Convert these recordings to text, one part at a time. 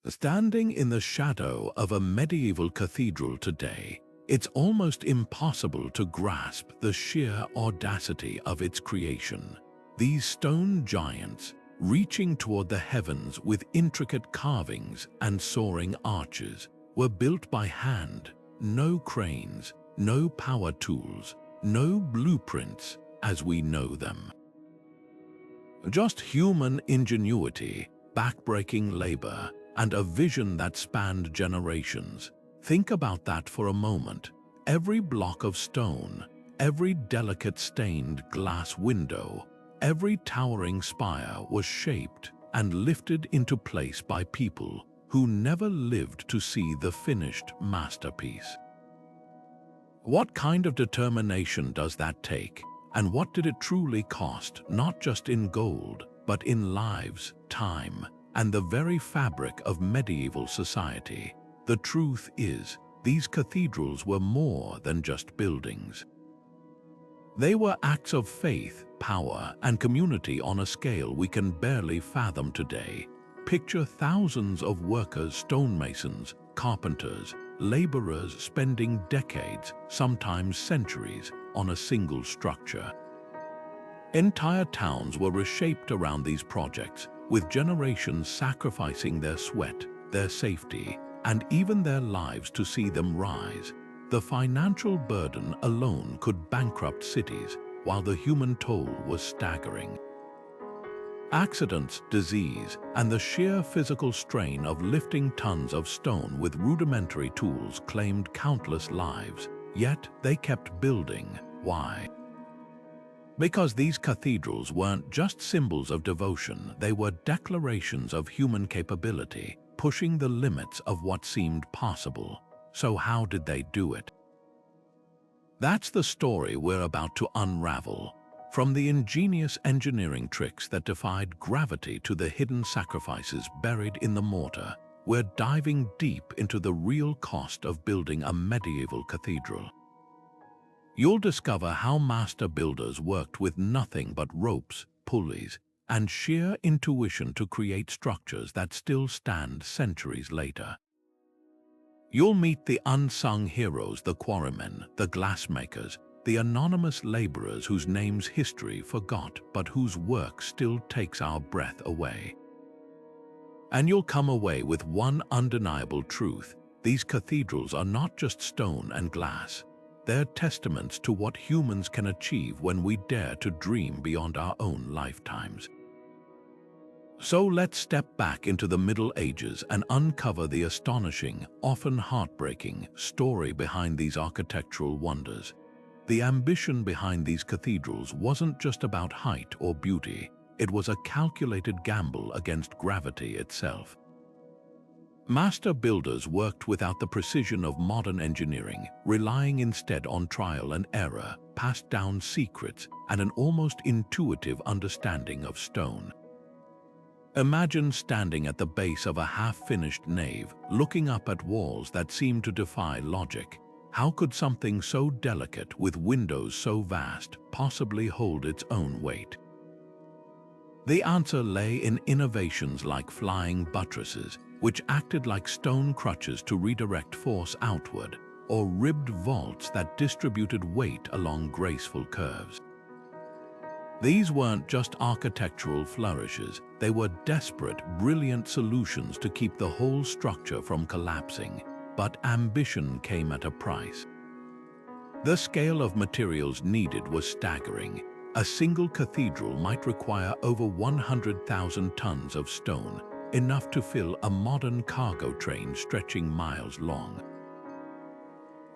Standing in the shadow of a medieval cathedral today, it's almost impossible to grasp the sheer audacity of its creation. These stone giants, reaching toward the heavens with intricate carvings and soaring arches, were built by hand. No cranes, no power tools, no blueprints as we know them. Just human ingenuity, backbreaking labor, and a vision that spanned generations. Think about that for a moment. Every block of stone, every delicate stained glass window, every towering spire was shaped and lifted into place by people who never lived to see the finished masterpiece. What kind of determination does that take? And what did it truly cost, not just in gold, but in lives, time, and the very fabric of medieval society? The truth is, these cathedrals were more than just buildings. They were acts of faith, power, and community on a scale we can barely fathom today. Picture thousands of workers, stonemasons, carpenters, laborers spending decades, sometimes centuries, on a single structure. Entire towns were reshaped around these projects, with generations sacrificing their sweat, their safety, and even their lives to see them rise. The financial burden alone could bankrupt cities, while the human toll was staggering. Accidents, disease, and the sheer physical strain of lifting tons of stone with rudimentary tools claimed countless lives, yet they kept building. Why? Because these cathedrals weren't just symbols of devotion, they were declarations of human capability, pushing the limits of what seemed possible. So how did they do it? That's the story we're about to unravel. From the ingenious engineering tricks that defied gravity to the hidden sacrifices buried in the mortar, we're diving deep into the real cost of building a medieval cathedral. You'll discover how master builders worked with nothing but ropes, pulleys, and sheer intuition to create structures that still stand centuries later. You'll meet the unsung heroes, the quarrymen, the glassmakers, the anonymous laborers whose names history forgot but whose work still takes our breath away. And you'll come away with one undeniable truth: these cathedrals are not just stone and glass. They're testaments to what humans can achieve when we dare to dream beyond our own lifetimes. So let's step back into the Middle Ages and uncover the astonishing, often heartbreaking, story behind these architectural wonders. The ambition behind these cathedrals wasn't just about height or beauty. It was a calculated gamble against gravity itself. Master builders worked without the precision of modern engineering, relying instead on trial and error, passed down secrets, and an almost intuitive understanding of stone. Imagine standing at the base of a half-finished nave, looking up at walls that seem to defy logic. How could something so delicate, with windows so vast, possibly hold its own weight? The answer lay in innovations like flying buttresses, which acted like stone crutches to redirect force outward, or ribbed vaults that distributed weight along graceful curves. These weren't just architectural flourishes, they were desperate, brilliant solutions to keep the whole structure from collapsing. But ambition came at a price. The scale of materials needed was staggering. A single cathedral might require over 100,000 tons of stone, enough to fill a modern cargo train stretching miles long.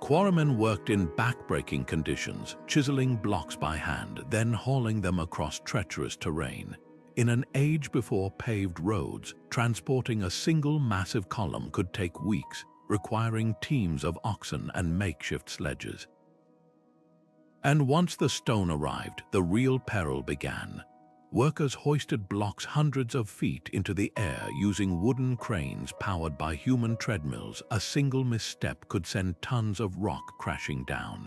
Quarrymen worked in backbreaking conditions, chiseling blocks by hand, then hauling them across treacherous terrain. In an age before paved roads, transporting a single massive column could take weeks, requiring teams of oxen and makeshift sledges. And once the stone arrived, the real peril began. Workers hoisted blocks hundreds of feet into the air using wooden cranes powered by human treadmills. A single misstep could send tons of rock crashing down.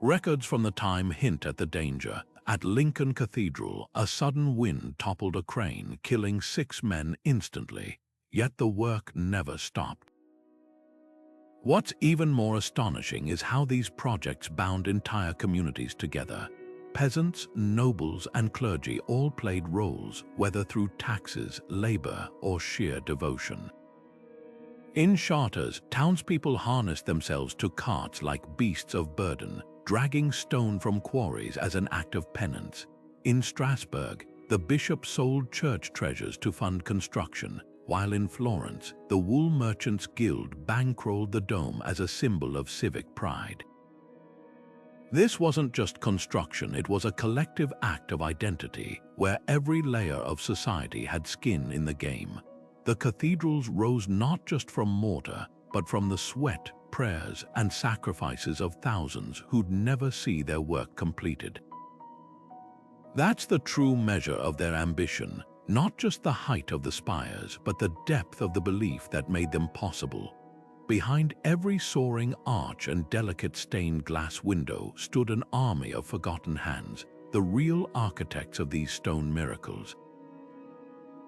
Records from the time hint at the danger. At Lincoln Cathedral, a sudden wind toppled a crane, killing 6 men instantly. yet the work never stopped. What's even more astonishing is how these projects bound entire communities together. Peasants, nobles, and clergy all played roles, whether through taxes, labor, or sheer devotion. In charters, townspeople harnessed themselves to carts like beasts of burden, dragging stone from quarries as an act of penance. In Strasbourg, the bishop sold church treasures to fund construction, while in Florence, the wool merchants' guild bankrolled the dome as a symbol of civic pride. This wasn't just construction, it was a collective act of identity, where every layer of society had skin in the game. The cathedrals rose not just from mortar, but from the sweat, prayers, and sacrifices of thousands who'd never see their work completed. That's the true measure of their ambition, not just the height of the spires, but the depth of the belief that made them possible. Behind every soaring arch and delicate stained glass window stood an army of forgotten hands, the real architects of these stone miracles.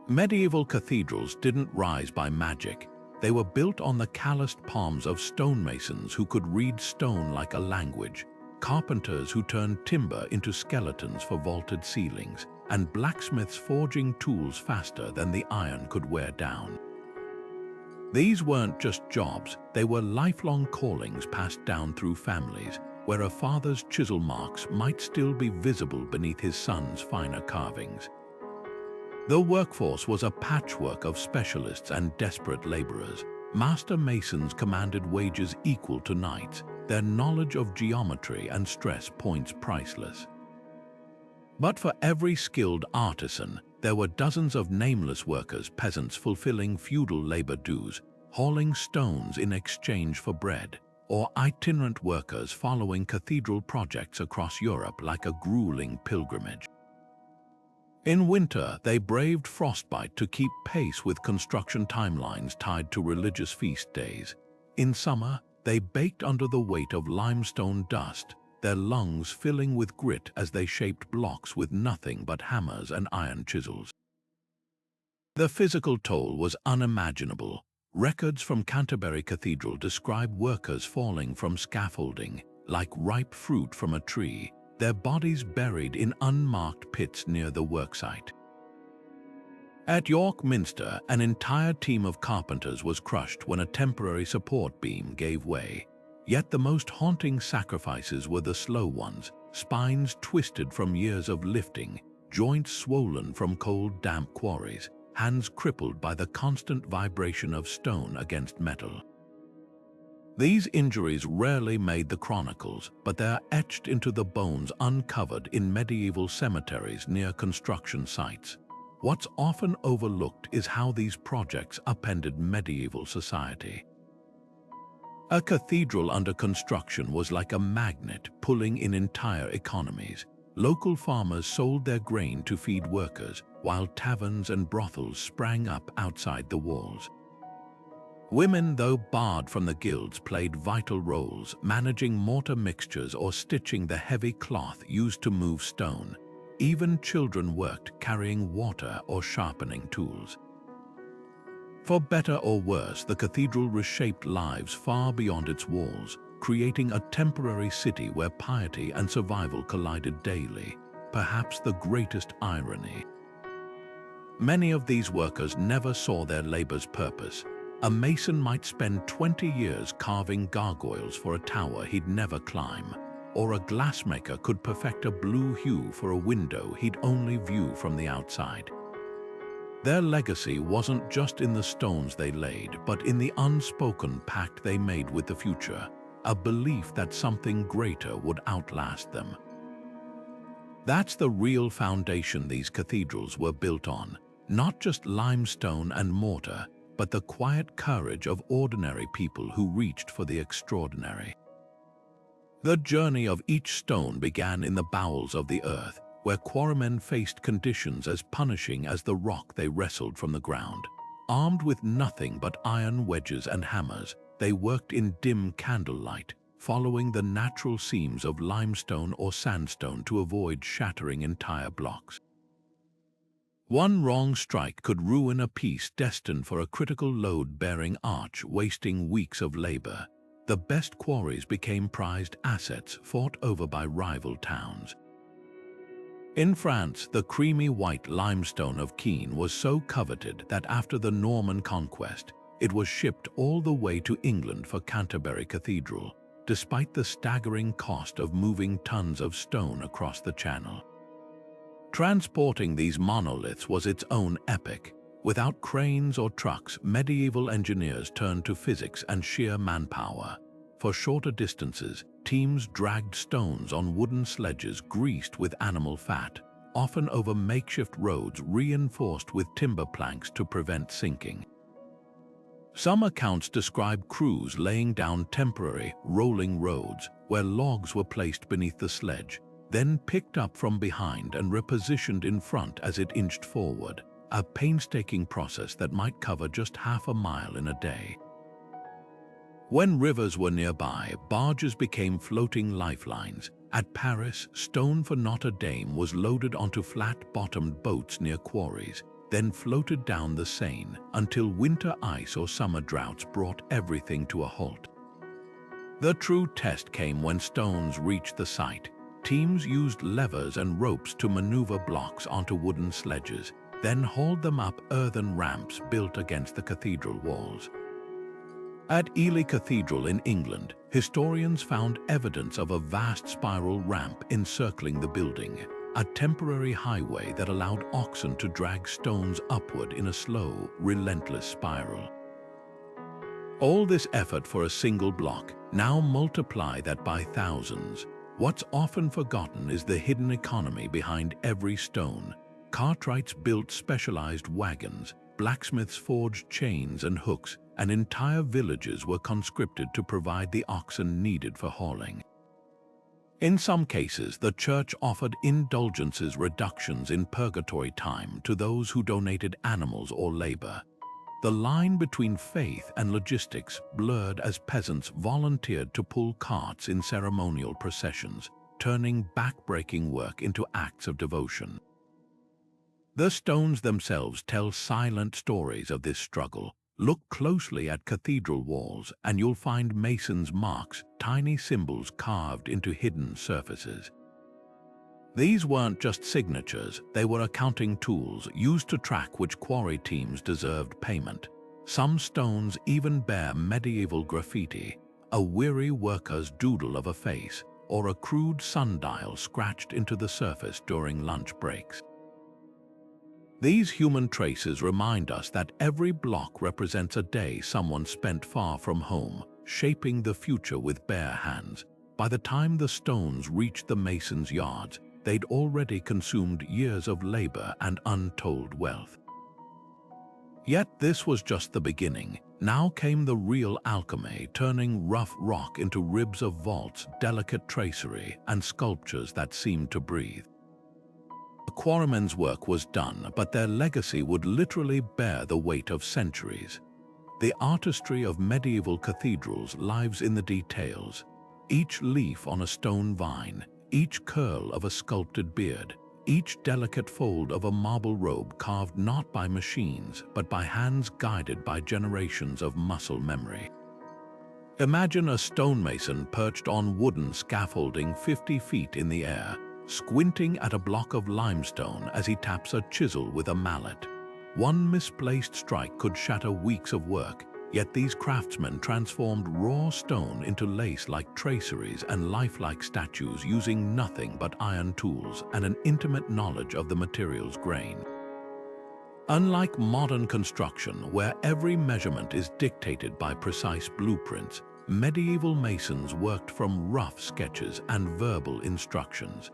Medieval cathedrals didn't rise by magic. They were built on the calloused palms of stonemasons who could read stone like a language, carpenters who turned timber into skeletons for vaulted ceilings, and blacksmiths forging tools faster than the iron could wear down. These weren't just jobs, they were lifelong callings passed down through families, where a father's chisel marks might still be visible beneath his son's finer carvings. The workforce was a patchwork of specialists and desperate laborers. Master masons commanded wages equal to knights, their knowledge of geometry and stress points priceless. But for every skilled artisan, there were dozens of nameless workers, peasants fulfilling feudal labor dues, hauling stones in exchange for bread, or itinerant workers following cathedral projects across Europe like a grueling pilgrimage. In winter, they braved frostbite to keep pace with construction timelines tied to religious feast days. In summer, they baked under the weight of limestone dust, their lungs filling with grit as they shaped blocks with nothing but hammers and iron chisels. The physical toll was unimaginable. Records from Canterbury Cathedral describe workers falling from scaffolding, like ripe fruit from a tree, their bodies buried in unmarked pits near the worksite. At York Minster, an entire team of carpenters was crushed when a temporary support beam gave way. Yet the most haunting sacrifices were the slow ones, spines twisted from years of lifting, joints swollen from cold, damp quarries, hands crippled by the constant vibration of stone against metal. These injuries rarely made the chronicles, but they are etched into the bones uncovered in medieval cemeteries near construction sites. What's often overlooked is how these projects upended medieval society. A cathedral under construction was like a magnet pulling in entire economies. Local farmers sold their grain to feed workers, while taverns and brothels sprang up outside the walls. Women, though barred from the guilds, played vital roles, managing mortar mixtures or stitching the heavy cloth used to move stone. Even children worked, carrying water or sharpening tools. For better or worse, the cathedral reshaped lives far beyond its walls, creating a temporary city where piety and survival collided daily, perhaps the greatest irony. Many of these workers never saw their labor's purpose. A mason might spend 20 years carving gargoyles for a tower he'd never climb, or a glassmaker could perfect a blue hue for a window he'd only view from the outside. Their legacy wasn't just in the stones they laid, but in the unspoken pact they made with the future, a belief that something greater would outlast them. That's the real foundation these cathedrals were built on, not just limestone and mortar, but the quiet courage of ordinary people who reached for the extraordinary. The journey of each stone began in the bowels of the earth, where quarrymen faced conditions as punishing as the rock they wrestled from the ground. Armed with nothing but iron wedges and hammers, they worked in dim candlelight, following the natural seams of limestone or sandstone to avoid shattering entire blocks. One wrong strike could ruin a piece destined for a critical load-bearing arch, wasting weeks of labor. The best quarries became prized assets fought over by rival towns. In France, the creamy white limestone of Caen was so coveted that after the Norman conquest, it was shipped all the way to England for Canterbury Cathedral, despite the staggering cost of moving tons of stone across the channel. Transporting these monoliths was its own epic. Without cranes or trucks, medieval engineers turned to physics and sheer manpower. For shorter distances, teams dragged stones on wooden sledges greased with animal fat, often over makeshift roads reinforced with timber planks to prevent sinking. Some accounts describe crews laying down temporary, rolling roads where logs were placed beneath the sledge, then picked up from behind and repositioned in front as it inched forward, a painstaking process that might cover just half a mile in a day. When rivers were nearby, barges became floating lifelines. At Paris, stone for Notre Dame was loaded onto flat-bottomed boats near quarries, then floated down the Seine until winter ice or summer droughts brought everything to a halt. The true test came when stones reached the site. Teams used levers and ropes to maneuver blocks onto wooden sledges, then hauled them up earthen ramps built against the cathedral walls. At Ely Cathedral in England, historians found evidence of a vast spiral ramp encircling the building, a temporary highway that allowed oxen to drag stones upward in a slow, relentless spiral. All this effort for a single block, now multiply that by thousands. What's often forgotten is the hidden economy behind every stone. Cartwrights built specialized wagons, blacksmiths forged chains and hooks, and entire villages were conscripted to provide the oxen needed for hauling. In some cases, the church offered indulgences, reductions in purgatory time to those who donated animals or labor. The line between faith and logistics blurred as peasants volunteered to pull carts in ceremonial processions, turning backbreaking work into acts of devotion. The stones themselves tell silent stories of this struggle. Look closely at cathedral walls and you'll find masons' marks, tiny symbols carved into hidden surfaces. These weren't just signatures, they were accounting tools used to track which quarry teams deserved payment. Some stones even bear medieval graffiti, a weary worker's doodle of a face, or a crude sundial scratched into the surface during lunch breaks. These human traces remind us that every block represents a day someone spent far from home, shaping the future with bare hands. By the time the stones reached the masons' yards, they'd already consumed years of labor and untold wealth. Yet this was just the beginning. Now came the real alchemy, turning rough rock into ribs of vaults, delicate tracery, and sculptures that seemed to breathe. The quarrymen's work was done, but their legacy would literally bear the weight of centuries. The artistry of medieval cathedrals lives in the details. Each leaf on a stone vine, each curl of a sculpted beard, each delicate fold of a marble robe carved not by machines, but by hands guided by generations of muscle memory. Imagine a stonemason perched on wooden scaffolding 50 feet in the air, squinting at a block of limestone as he taps a chisel with a mallet. One misplaced strike could shatter weeks of work, yet these craftsmen transformed raw stone into lace-like traceries and lifelike statues using nothing but iron tools and an intimate knowledge of the material's grain. Unlike modern construction, where every measurement is dictated by precise blueprints, medieval masons worked from rough sketches and verbal instructions.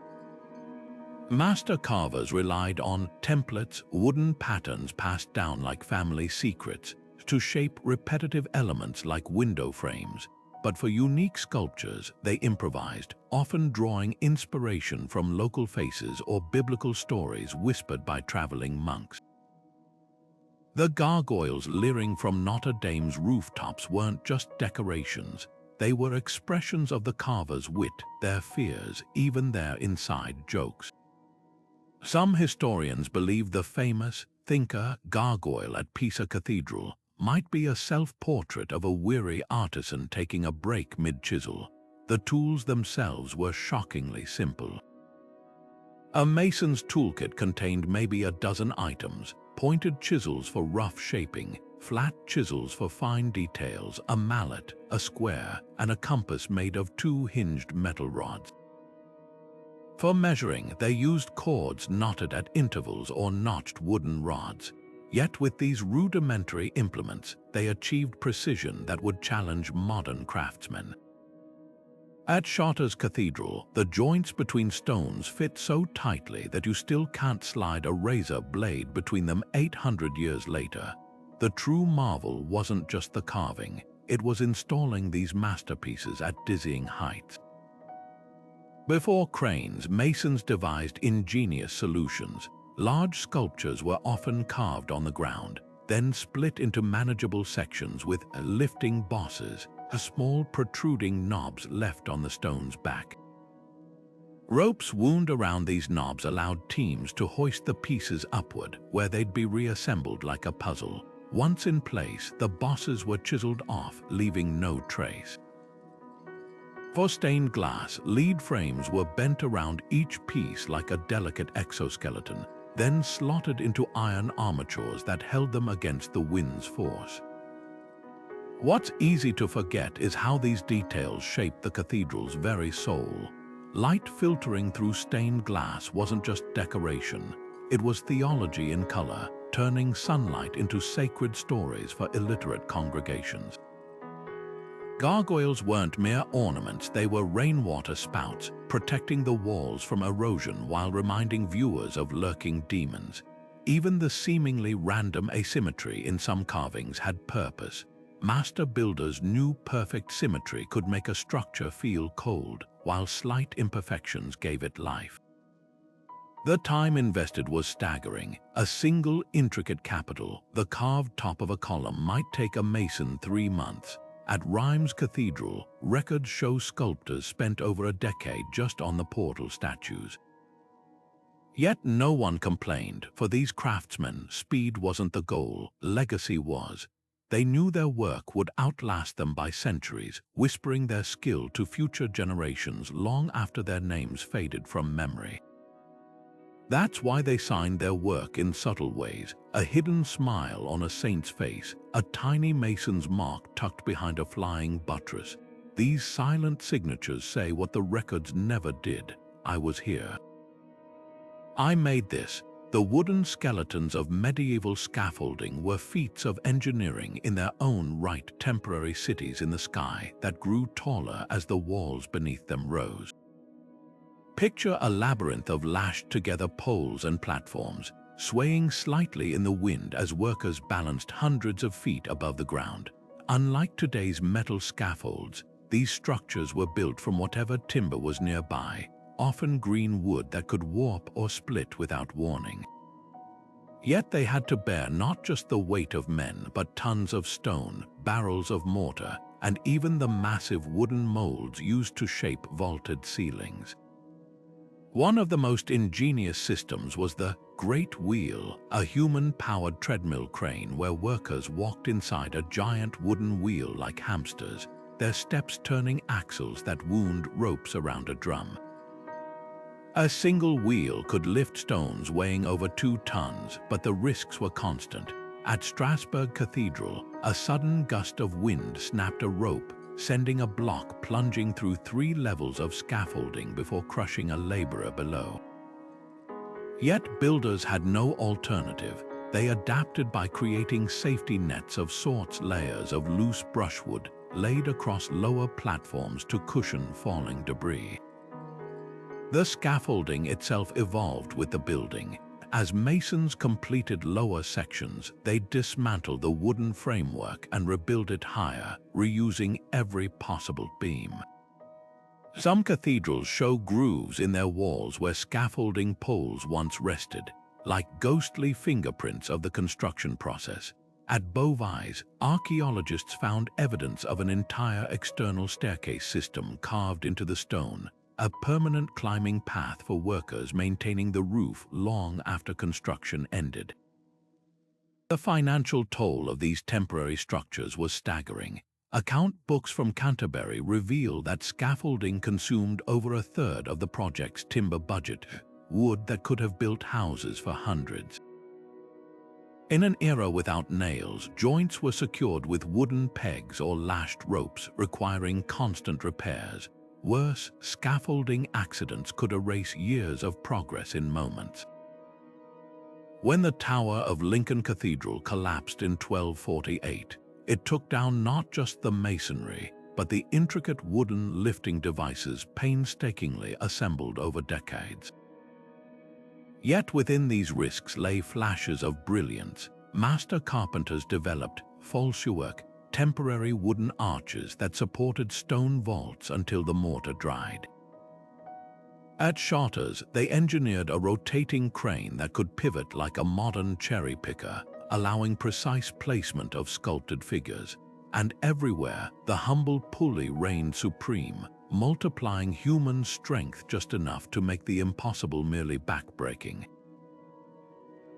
Master carvers relied on templates, wooden patterns passed down like family secrets, to shape repetitive elements like window frames. But for unique sculptures, they improvised, often drawing inspiration from local faces or biblical stories whispered by traveling monks. The gargoyles leering from Notre Dame's rooftops weren't just decorations. They were expressions of the carver's wit, their fears, even their inside jokes. Some historians believe the famous thinker gargoyle at Pisa Cathedral might be a self-portrait of a weary artisan taking a break mid-chisel. The tools themselves were shockingly simple. A mason's toolkit contained maybe a dozen items: pointed chisels for rough shaping, flat chisels for fine details, a mallet, a square, and a compass made of two hinged metal rods. For measuring, they used cords knotted at intervals or notched wooden rods. Yet with these rudimentary implements, they achieved precision that would challenge modern craftsmen. At Chartres Cathedral, the joints between stones fit so tightly that you still can't slide a razor blade between them 800 years later. The true marvel wasn't just the carving, it was installing these masterpieces at dizzying heights. Before cranes, masons devised ingenious solutions. Large sculptures were often carved on the ground, then split into manageable sections with lifting bosses, small protruding knobs left on the stone's back. Ropes wound around these knobs allowed teams to hoist the pieces upward, where they'd be reassembled like a puzzle. Once in place, the bosses were chiseled off, leaving no trace. For stained glass, lead frames were bent around each piece like a delicate exoskeleton, then slotted into iron armatures that held them against the wind's force. What's easy to forget is how these details shaped the cathedral's very soul. Light filtering through stained glass wasn't just decoration, it was theology in color, turning sunlight into sacred stories for illiterate congregations. Gargoyles weren't mere ornaments, they were rainwater spouts, protecting the walls from erosion while reminding viewers of lurking demons. Even the seemingly random asymmetry in some carvings had purpose. Master builders knew perfect symmetry could make a structure feel cold, while slight imperfections gave it life. The time invested was staggering. A single intricate capital, the carved top of a column, might take a mason 3 months. At Reims Cathedral, records show sculptors spent over a decade just on the portal statues. Yet no one complained. For these craftsmen, speed wasn't the goal, legacy was. They knew their work would outlast them by centuries, whispering their skill to future generations long after their names faded from memory. That's why they signed their work in subtle ways: a hidden smile on a saint's face, a tiny mason's mark tucked behind a flying buttress. These silent signatures say what the records never did: I was here. I made this. The wooden skeletons of medieval scaffolding were feats of engineering in their own right, temporary cities in the sky that grew taller as the walls beneath them rose. Picture a labyrinth of lashed-together poles and platforms, swaying slightly in the wind as workers balanced hundreds of feet above the ground. Unlike today's metal scaffolds, these structures were built from whatever timber was nearby, often green wood that could warp or split without warning. Yet they had to bear not just the weight of men, but tons of stone, barrels of mortar, and even the massive wooden molds used to shape vaulted ceilings. One of the most ingenious systems was the Great Wheel, a human-powered treadmill crane where workers walked inside a giant wooden wheel like hamsters, their steps turning axles that wound ropes around a drum. A single wheel could lift stones weighing over 2 tons, but the risks were constant. At Strasbourg Cathedral, a sudden gust of wind snapped a rope, sending a block plunging through 3 levels of scaffolding before crushing a laborer below. Yet builders had no alternative. They adapted by creating safety nets of sorts, layers of loose brushwood laid across lower platforms to cushion falling debris. The scaffolding itself evolved with the building. As masons completed lower sections, they dismantled the wooden framework and rebuilt it higher, reusing every possible beam. Some cathedrals show grooves in their walls where scaffolding poles once rested, like ghostly fingerprints of the construction process. At Beauvais, archaeologists found evidence of an entire external staircase system carved into the stone, a permanent climbing path for workers maintaining the roof long after construction ended. The financial toll of these temporary structures was staggering. Account books from Canterbury reveal that scaffolding consumed over a third of the project's timber budget, wood that could have built houses for hundreds. In an era without nails, joints were secured with wooden pegs or lashed ropes, requiring constant repairs. Worse, scaffolding accidents could erase years of progress in moments. When the tower of Lincoln Cathedral collapsed in 1248, it took down not just the masonry, but the intricate wooden lifting devices painstakingly assembled over decades. Yet within these risks lay flashes of brilliance. Master carpenters developed falsework, temporary wooden arches that supported stone vaults until the mortar dried. At Chartres, they engineered a rotating crane that could pivot like a modern cherry picker, allowing precise placement of sculpted figures. And everywhere, the humble pulley reigned supreme, multiplying human strength just enough to make the impossible merely backbreaking.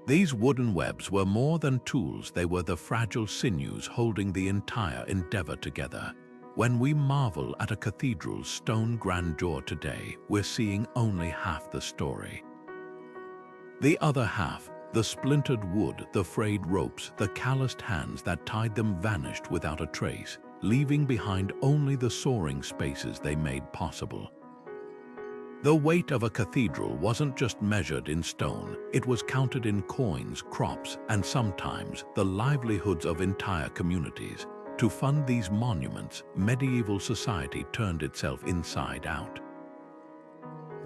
These wooden webs were more than tools, they were the fragile sinews holding the entire endeavor together. When we marvel at a cathedral's stone grandeur today, we're seeing only half the story. The other half, the splintered wood, the frayed ropes, the calloused hands that tied them vanished without a trace, leaving behind only the soaring spaces they made possible. The weight of a cathedral wasn't just measured in stone, it was counted in coins, crops, and sometimes the livelihoods of entire communities. To fund these monuments, medieval society turned itself inside out.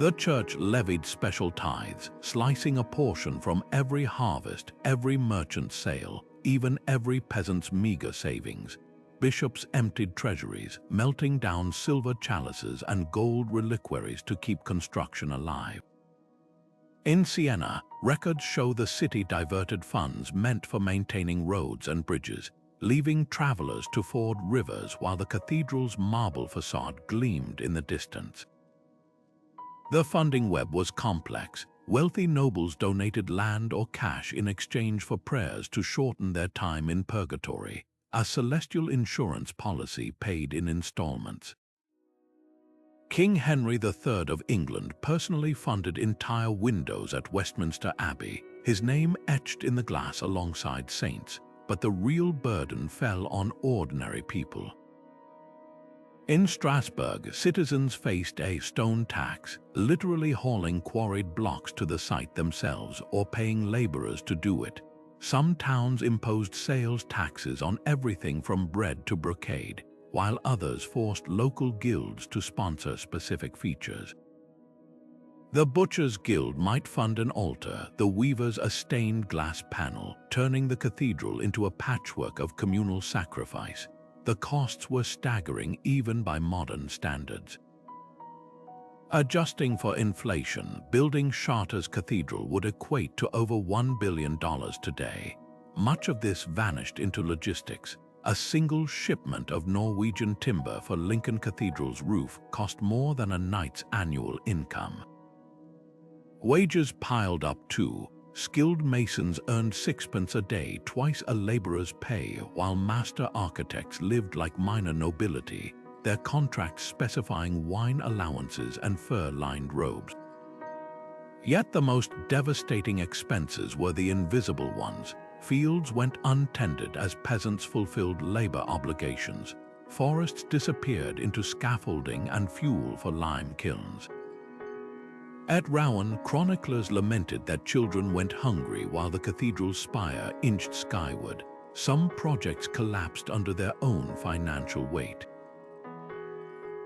The church levied special tithes, slicing a portion from every harvest, every merchant's sale, even every peasant's meager savings. Bishops emptied treasuries, melting down silver chalices and gold reliquaries to keep construction alive. In Siena, records show the city diverted funds meant for maintaining roads and bridges, leaving travelers to ford rivers while the cathedral's marble facade gleamed in the distance. The funding web was complex. Wealthy nobles donated land or cash in exchange for prayers to shorten their time in purgatory. A celestial insurance policy paid in installments. King Henry III of England personally funded entire windows at Westminster Abbey, his name etched in the glass alongside saints, but the real burden fell on ordinary people. In Strasbourg, citizens faced a stone tax, literally hauling quarried blocks to the site themselves or paying laborers to do it. Some towns imposed sales taxes on everything from bread to brocade, while others forced local guilds to sponsor specific features. The Butcher's Guild might fund an altar, the weavers a stained glass panel, turning the cathedral into a patchwork of communal sacrifice. The costs were staggering even by modern standards. Adjusting for inflation, building Chartres Cathedral would equate to over $1 billion today. Much of this vanished into logistics. A single shipment of Norwegian timber for Lincoln Cathedral's roof cost more than a knight's annual income. Wages piled up too. Skilled masons earned sixpence a day, twice a laborer's pay, while master architects lived like minor nobility, their contracts specifying wine allowances and fur-lined robes. Yet the most devastating expenses were the invisible ones. Fields went untended as peasants fulfilled labor obligations. Forests disappeared into scaffolding and fuel for lime kilns. At Rouen, chroniclers lamented that children went hungry while the cathedral's spire inched skyward. Some projects collapsed under their own financial weight.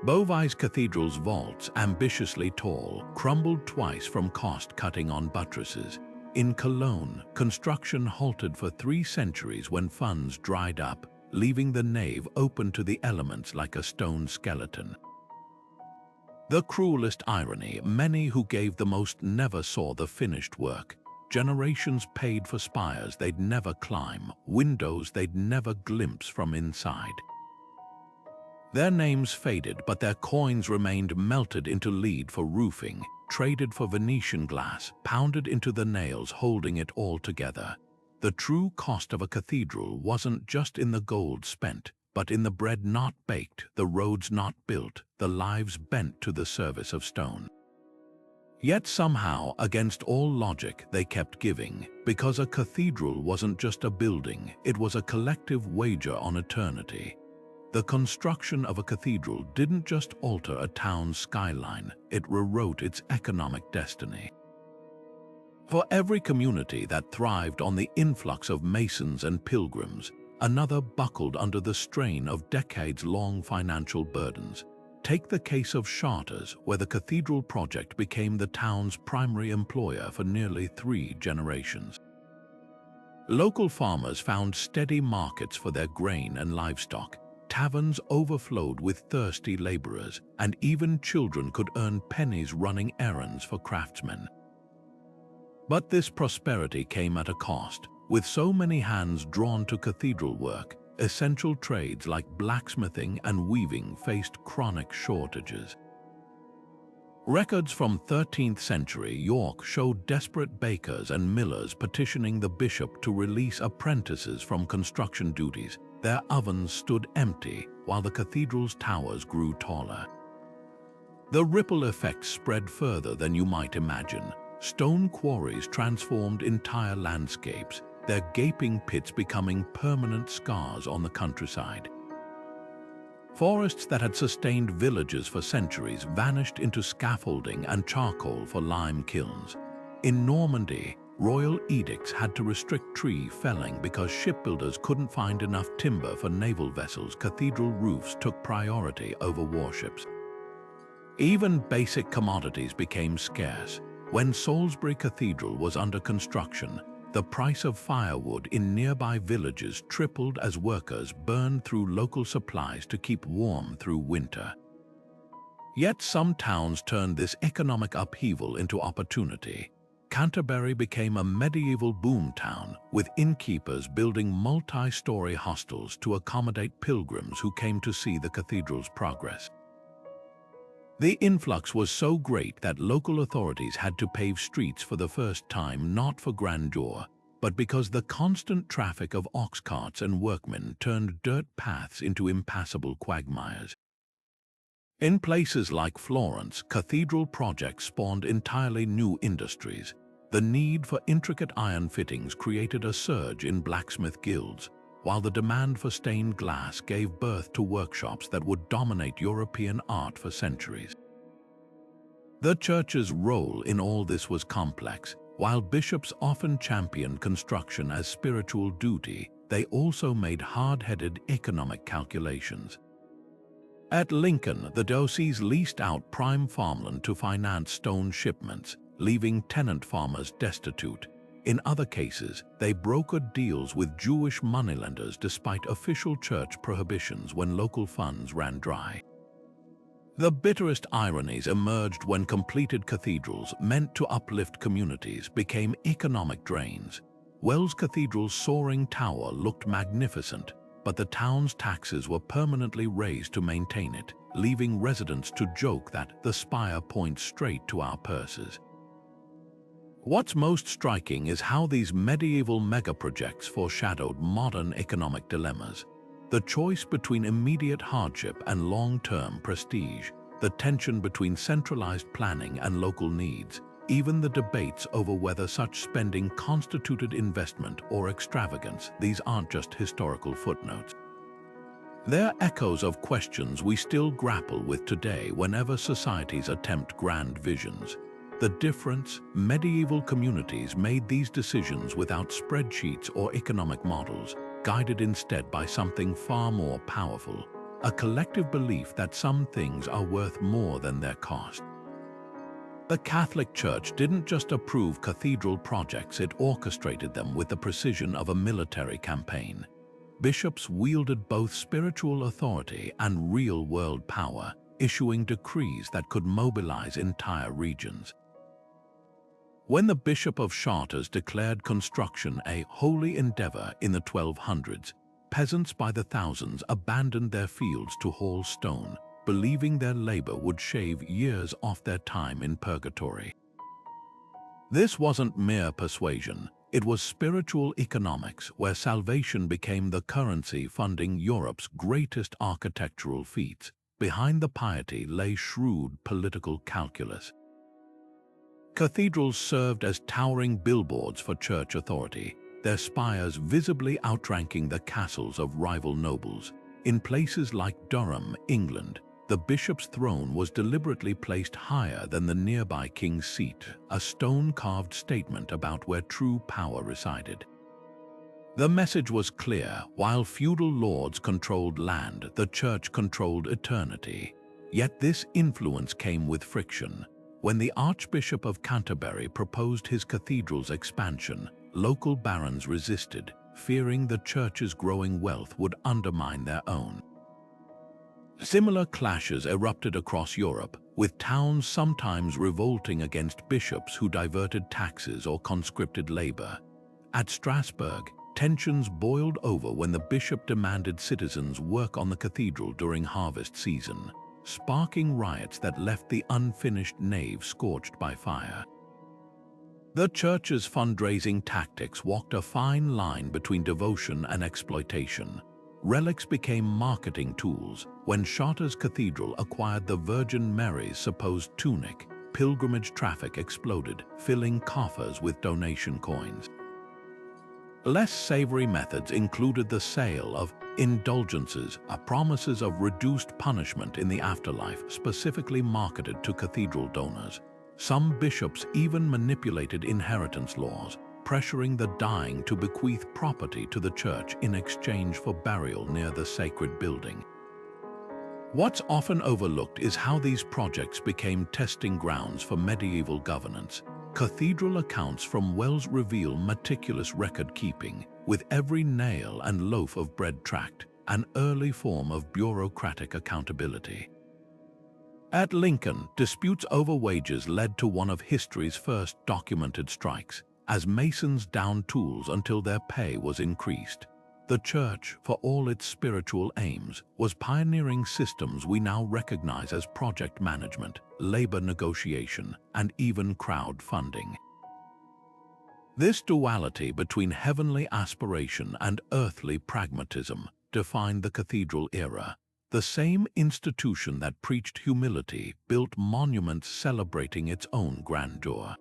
Beauvais Cathedral's vaults, ambitiously tall, crumbled twice from cost-cutting on buttresses. In Cologne, construction halted for 3 centuries when funds dried up, leaving the nave open to the elements like a stone skeleton. The cruelest irony, many who gave the most never saw the finished work. Generations paid for spires they'd never climb, windows they'd never glimpse from inside. Their names faded, but their coins remained melted into lead for roofing, traded for Venetian glass, pounded into the nails holding it all together. The true cost of a cathedral wasn't just in the gold spent, but in the bread not baked, the roads not built, the lives bent to the service of stone. Yet somehow, against all logic, they kept giving, because a cathedral wasn't just a building, it was a collective wager on eternity. The construction of a cathedral didn't just alter a town's skyline, it rewrote its economic destiny. For every community that thrived on the influx of masons and pilgrims, another buckled under the strain of decades-long financial burdens. Take the case of Chartres, where the cathedral project became the town's primary employer for nearly 3 generations. Local farmers found steady markets for their grain and livestock, taverns overflowed with thirsty laborers, and even children could earn pennies running errands for craftsmen. But this prosperity came at a cost. With so many hands drawn to cathedral work, essential trades like blacksmithing and weaving faced chronic shortages. Records from 13th century York showed desperate bakers and millers petitioning the bishop to release apprentices from construction duties. Their ovens stood empty while the cathedral's towers grew taller. The ripple effect spread further than you might imagine. Stone quarries transformed entire landscapes, their gaping pits becoming permanent scars on the countryside. Forests that had sustained villages for centuries vanished into scaffolding and charcoal for lime kilns. In Normandy, royal edicts had to restrict tree felling because shipbuilders couldn't find enough timber for naval vessels. Cathedral roofs took priority over warships. Even basic commodities became scarce. When Salisbury Cathedral was under construction, the price of firewood in nearby villages tripled as workers burned through local supplies to keep warm through winter. Yet some towns turned this economic upheaval into opportunity. Canterbury became a medieval boom town, with innkeepers building multi-story hostels to accommodate pilgrims who came to see the cathedral's progress. The influx was so great that local authorities had to pave streets for the first time, not for grandeur, but because the constant traffic of ox carts and workmen turned dirt paths into impassable quagmires. In places like Florence, cathedral projects spawned entirely new industries. The need for intricate iron fittings created a surge in blacksmith guilds, while the demand for stained glass gave birth to workshops that would dominate European art for centuries. The church's role in all this was complex. While bishops often championed construction as spiritual duty, they also made hard-headed economic calculations. At Lincoln, the diocese leased out prime farmland to finance stone shipments, leaving tenant farmers destitute. In other cases, they brokered deals with Jewish moneylenders despite official church prohibitions when local funds ran dry. The bitterest ironies emerged when completed cathedrals meant to uplift communities became economic drains. Wells Cathedral's soaring tower looked magnificent, but the town's taxes were permanently raised to maintain it, leaving residents to joke that the spire points straight to our purses. What's most striking is how these medieval megaprojects foreshadowed modern economic dilemmas. The choice between immediate hardship and long-term prestige, the tension between centralized planning and local needs, even the debates over whether such spending constituted investment or extravagance. These aren't just historical footnotes. They're echoes of questions we still grapple with today whenever societies attempt grand visions. The difference: medieval communities made these decisions without spreadsheets or economic models, guided instead by something far more powerful, a collective belief that some things are worth more than their cost. The Catholic Church didn't just approve cathedral projects, it orchestrated them with the precision of a military campaign. Bishops wielded both spiritual authority and real-world power, issuing decrees that could mobilize entire regions. When the Bishop of Chartres declared construction a holy endeavor in the 1200s, peasants by the thousands abandoned their fields to haul stone, believing their labor would shave years off their time in purgatory. This wasn't mere persuasion, it was spiritual economics where salvation became the currency funding Europe's greatest architectural feats. Behind the piety lay shrewd political calculus. Cathedrals served as towering billboards for church authority, their spires visibly outranking the castles of rival nobles. In places like Durham, England, the bishop's throne was deliberately placed higher than the nearby king's seat, a stone-carved statement about where true power resided. The message was clear: while feudal lords controlled land, the church controlled eternity. Yet this influence came with friction. When the Archbishop of Canterbury proposed his cathedral's expansion, local barons resisted, fearing the church's growing wealth would undermine their own. Similar clashes erupted across Europe, with towns sometimes revolting against bishops who diverted taxes or conscripted labor. At Strasbourg, tensions boiled over when the bishop demanded citizens work on the cathedral during harvest season, sparking riots that left the unfinished nave scorched by fire. The church's fundraising tactics walked a fine line between devotion and exploitation. Relics became marketing tools. When Chartres Cathedral acquired the Virgin Mary's supposed tunic, pilgrimage traffic exploded, filling coffers with donation coins. Less savory methods included the sale of indulgences, promises of reduced punishment in the afterlife specifically marketed to cathedral donors. Some bishops even manipulated inheritance laws, pressuring the dying to bequeath property to the church in exchange for burial near the sacred building. What's often overlooked is how these projects became testing grounds for medieval governance. Cathedral accounts from Wells reveal meticulous record-keeping, with every nail and loaf of bread tracked, an early form of bureaucratic accountability. At Lincoln, disputes over wages led to one of history's first documented strikes, as masons downed tools until their pay was increased. The church, for all its spiritual aims, was pioneering systems we now recognize as project management, labor negotiation, and even crowdfunding. This duality between heavenly aspiration and earthly pragmatism defined the cathedral era. The same institution that preached humility built monuments celebrating its own grandeur.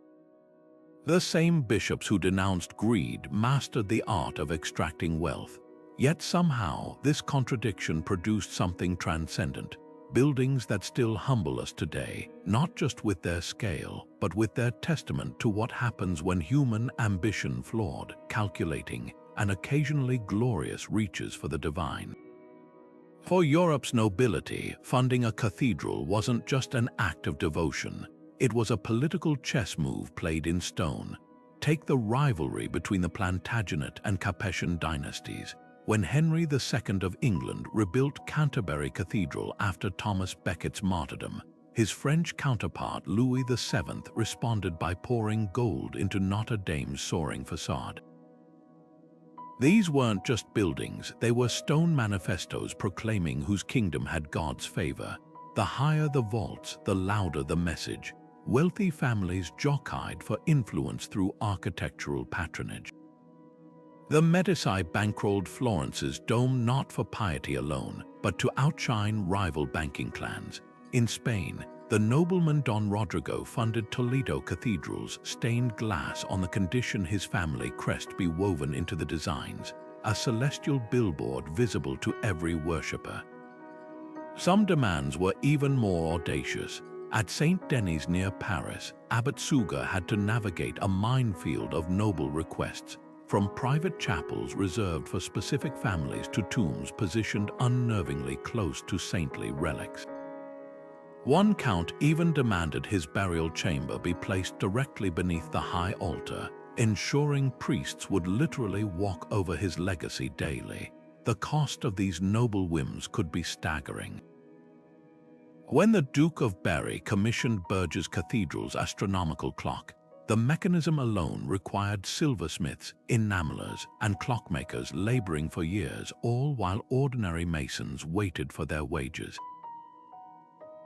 The same bishops who denounced greed mastered the art of extracting wealth. Yet somehow, this contradiction produced something transcendent, buildings that still humble us today, not just with their scale, but with their testament to what happens when human ambition flawed, calculating, and occasionally glorious reaches for the divine. For Europe's nobility, funding a cathedral wasn't just an act of devotion. It was a political chess move played in stone. Take the rivalry between the Plantagenet and Capetian dynasties. When Henry II of England rebuilt Canterbury Cathedral after Thomas Becket's martyrdom, his French counterpart Louis VII responded by pouring gold into Notre Dame's soaring facade. These weren't just buildings, they were stone manifestos proclaiming whose kingdom had God's favor. The higher the vaults, the louder the message. Wealthy families jockeyed for influence through architectural patronage. The Medici bankrolled Florence's dome not for piety alone, but to outshine rival banking clans. In Spain, the nobleman Don Rodrigo funded Toledo Cathedral's stained glass on the condition his family crest be woven into the designs, a celestial billboard visible to every worshipper. Some demands were even more audacious. At Saint Denis near Paris, Abbot Suger had to navigate a minefield of noble requests, from private chapels reserved for specific families to tombs positioned unnervingly close to saintly relics. One count even demanded his burial chamber be placed directly beneath the high altar, ensuring priests would literally walk over his legacy daily. The cost of these noble whims could be staggering. When the Duke of Berry commissioned Burgess Cathedral's astronomical clock, The mechanism alone required silversmiths, enamelers, and clockmakers laboring for years, all while ordinary masons waited for their wages.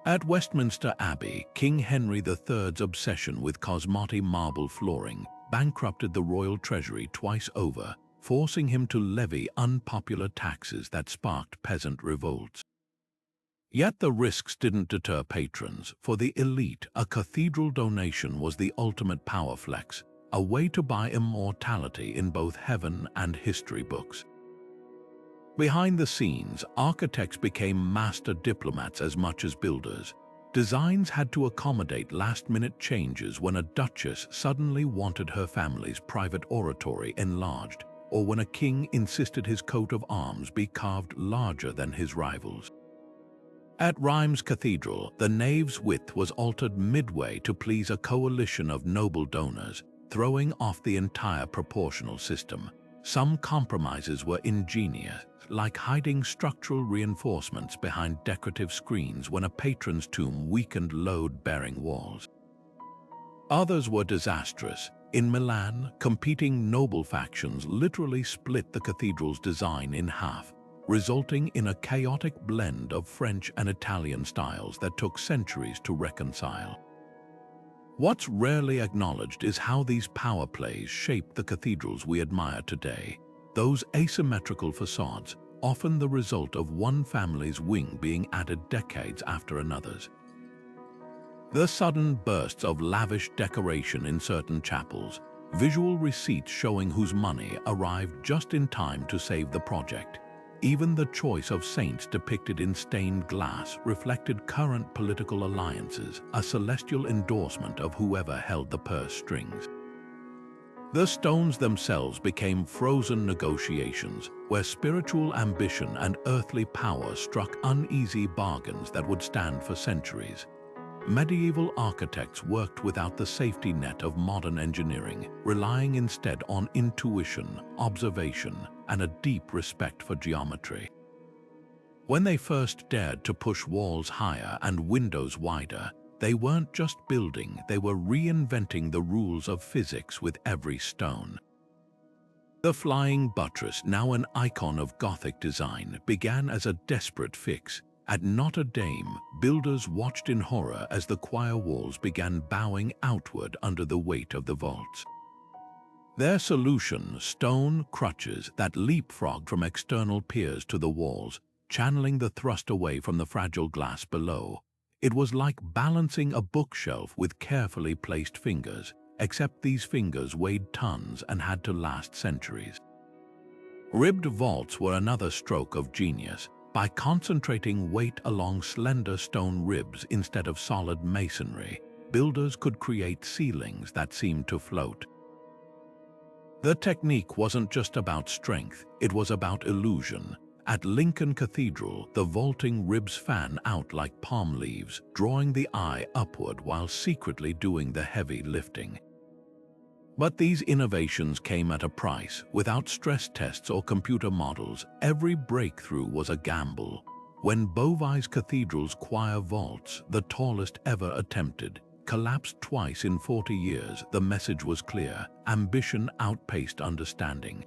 At Westminster Abbey, King Henry III's obsession with Cosmati marble flooring bankrupted the royal treasury twice over, forcing him to levy unpopular taxes that sparked peasant revolts. Yet the risks didn't deter patrons. For the elite, a cathedral donation was the ultimate power flex, a way to buy immortality in both heaven and history books. Behind the scenes, architects became master diplomats as much as builders. Designs had to accommodate last-minute changes when a duchess suddenly wanted her family's private oratory enlarged, or when a king insisted his coat of arms be carved larger than his rivals. At Rheims Cathedral, the nave's width was altered midway to please a coalition of noble donors, throwing off the entire proportional system. Some compromises were ingenious, like hiding structural reinforcements behind decorative screens when a patron's tomb weakened load-bearing walls. Others were disastrous. In Milan, competing noble factions literally split the cathedral's design in half, resulting in a chaotic blend of French and Italian styles that took centuries to reconcile. What's rarely acknowledged is how these power plays shaped the cathedrals we admire today. Those asymmetrical facades, often the result of one family's wing being added decades after another's. The sudden bursts of lavish decoration in certain chapels, visual receipts showing whose money arrived just in time to save the project. Even the choice of saints depicted in stained glass reflected current political alliances, a celestial endorsement of whoever held the purse strings. The stones themselves became frozen negotiations, where spiritual ambition and earthly power struck uneasy bargains that would stand for centuries. Medieval architects worked without the safety net of modern engineering, relying instead on intuition, observation, and a deep respect for geometry. When they first dared to push walls higher and windows wider, they weren't just building, they were reinventing the rules of physics with every stone. The flying buttress, now an icon of Gothic design, began as a desperate fix. At Notre Dame, builders watched in horror as the choir walls began bowing outward under the weight of the vaults. Their solution, stone crutches that leapfrogged from external piers to the walls, channeling the thrust away from the fragile glass below. It was like balancing a bookshelf with carefully placed fingers, except these fingers weighed tons and had to last centuries. Ribbed vaults were another stroke of genius. By concentrating weight along slender stone ribs instead of solid masonry, builders could create ceilings that seemed to float. The technique wasn't just about strength, it was about illusion. At Lincoln Cathedral, the vaulting ribs fan out like palm leaves, drawing the eye upward while secretly doing the heavy lifting. But these innovations came at a price. Without stress tests or computer models, every breakthrough was a gamble. When Beauvais Cathedral's choir vaults, the tallest ever attempted, collapsed twice in 40 years, the message was clear: ambition outpaced understanding.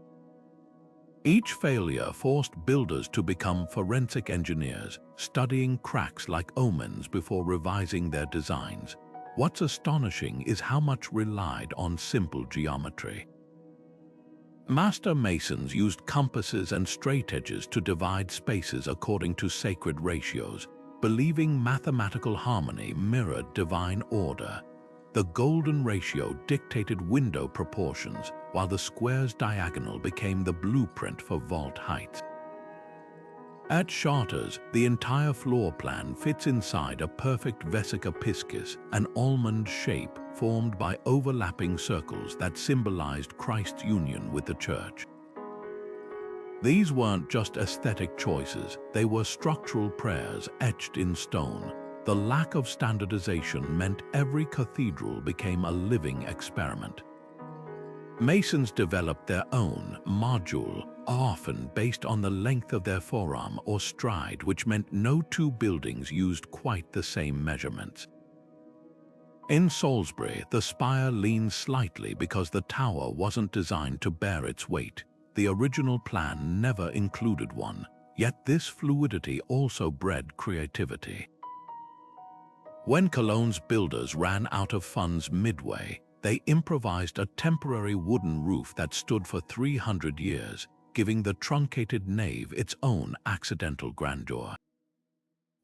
Each failure forced builders to become forensic engineers, studying cracks like omens before revising their designs. What's astonishing is how much relied on simple geometry. Master masons used compasses and straightedges to divide spaces according to sacred ratios, believing mathematical harmony mirrored divine order. The golden ratio dictated window proportions, while the square's diagonal became the blueprint for vault heights. At Chartres, the entire floor plan fits inside a perfect vesica piscis, an almond shape formed by overlapping circles that symbolized Christ's union with the church. These weren't just aesthetic choices, they were structural prayers etched in stone. The lack of standardization meant every cathedral became a living experiment. Masons developed their own module, often based on the length of their forearm or stride, which meant no two buildings used quite the same measurements. In Salisbury, the spire leans slightly because the tower wasn't designed to bear its weight. The original plan never included one, yet this fluidity also bred creativity. When Cologne's builders ran out of funds midway, they improvised a temporary wooden roof that stood for 300 years, giving the truncated nave its own accidental grandeur.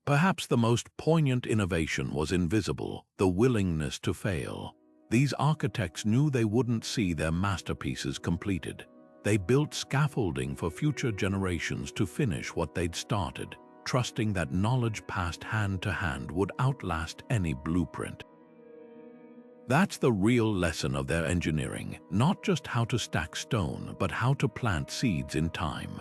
Perhaps the most poignant innovation was invisible, the willingness to fail. These architects knew they wouldn't see their masterpieces completed. They built scaffolding for future generations to finish what they'd started, trusting that knowledge passed hand to hand would outlast any blueprint. That's the real lesson of their engineering, not just how to stack stone, but how to plant seeds in time.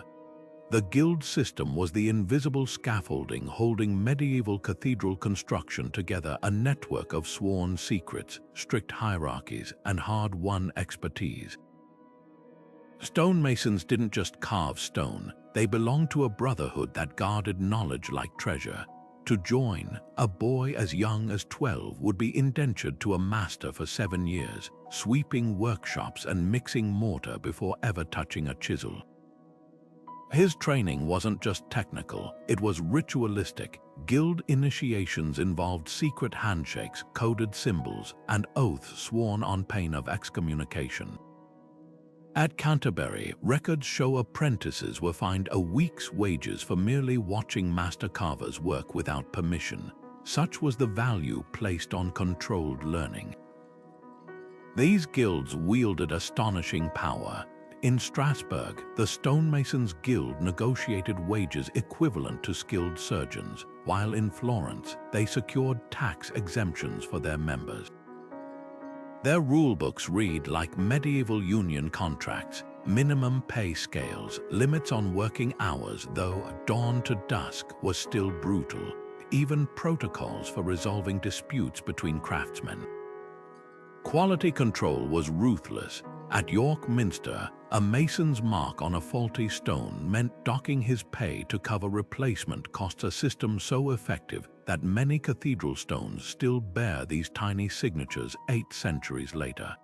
The guild system was the invisible scaffolding holding medieval cathedral construction together, a network of sworn secrets, strict hierarchies, and hard-won expertise. Stonemasons didn't just carve stone, they belonged to a brotherhood that guarded knowledge like treasure. To join, a boy as young as 12 would be indentured to a master for 7 years, sweeping workshops and mixing mortar before ever touching a chisel. His training wasn't just technical, it was ritualistic. Guild initiations involved secret handshakes, coded symbols, and oaths sworn on pain of excommunication. At Canterbury, records show apprentices were fined a week's wages for merely watching master carvers work without permission. Such was the value placed on controlled learning. These guilds wielded astonishing power. In Strasbourg, the stonemasons' guild negotiated wages equivalent to skilled surgeons, while in Florence, they secured tax exemptions for their members. Their rulebooks read like medieval union contracts, minimum pay scales, limits on working hours, though dawn to dusk was still brutal, even protocols for resolving disputes between craftsmen. Quality control was ruthless. At York Minster, a mason's mark on a faulty stone meant docking his pay to cover replacement costs, a system so effective that many cathedral stones still bear these tiny signatures 8 centuries later.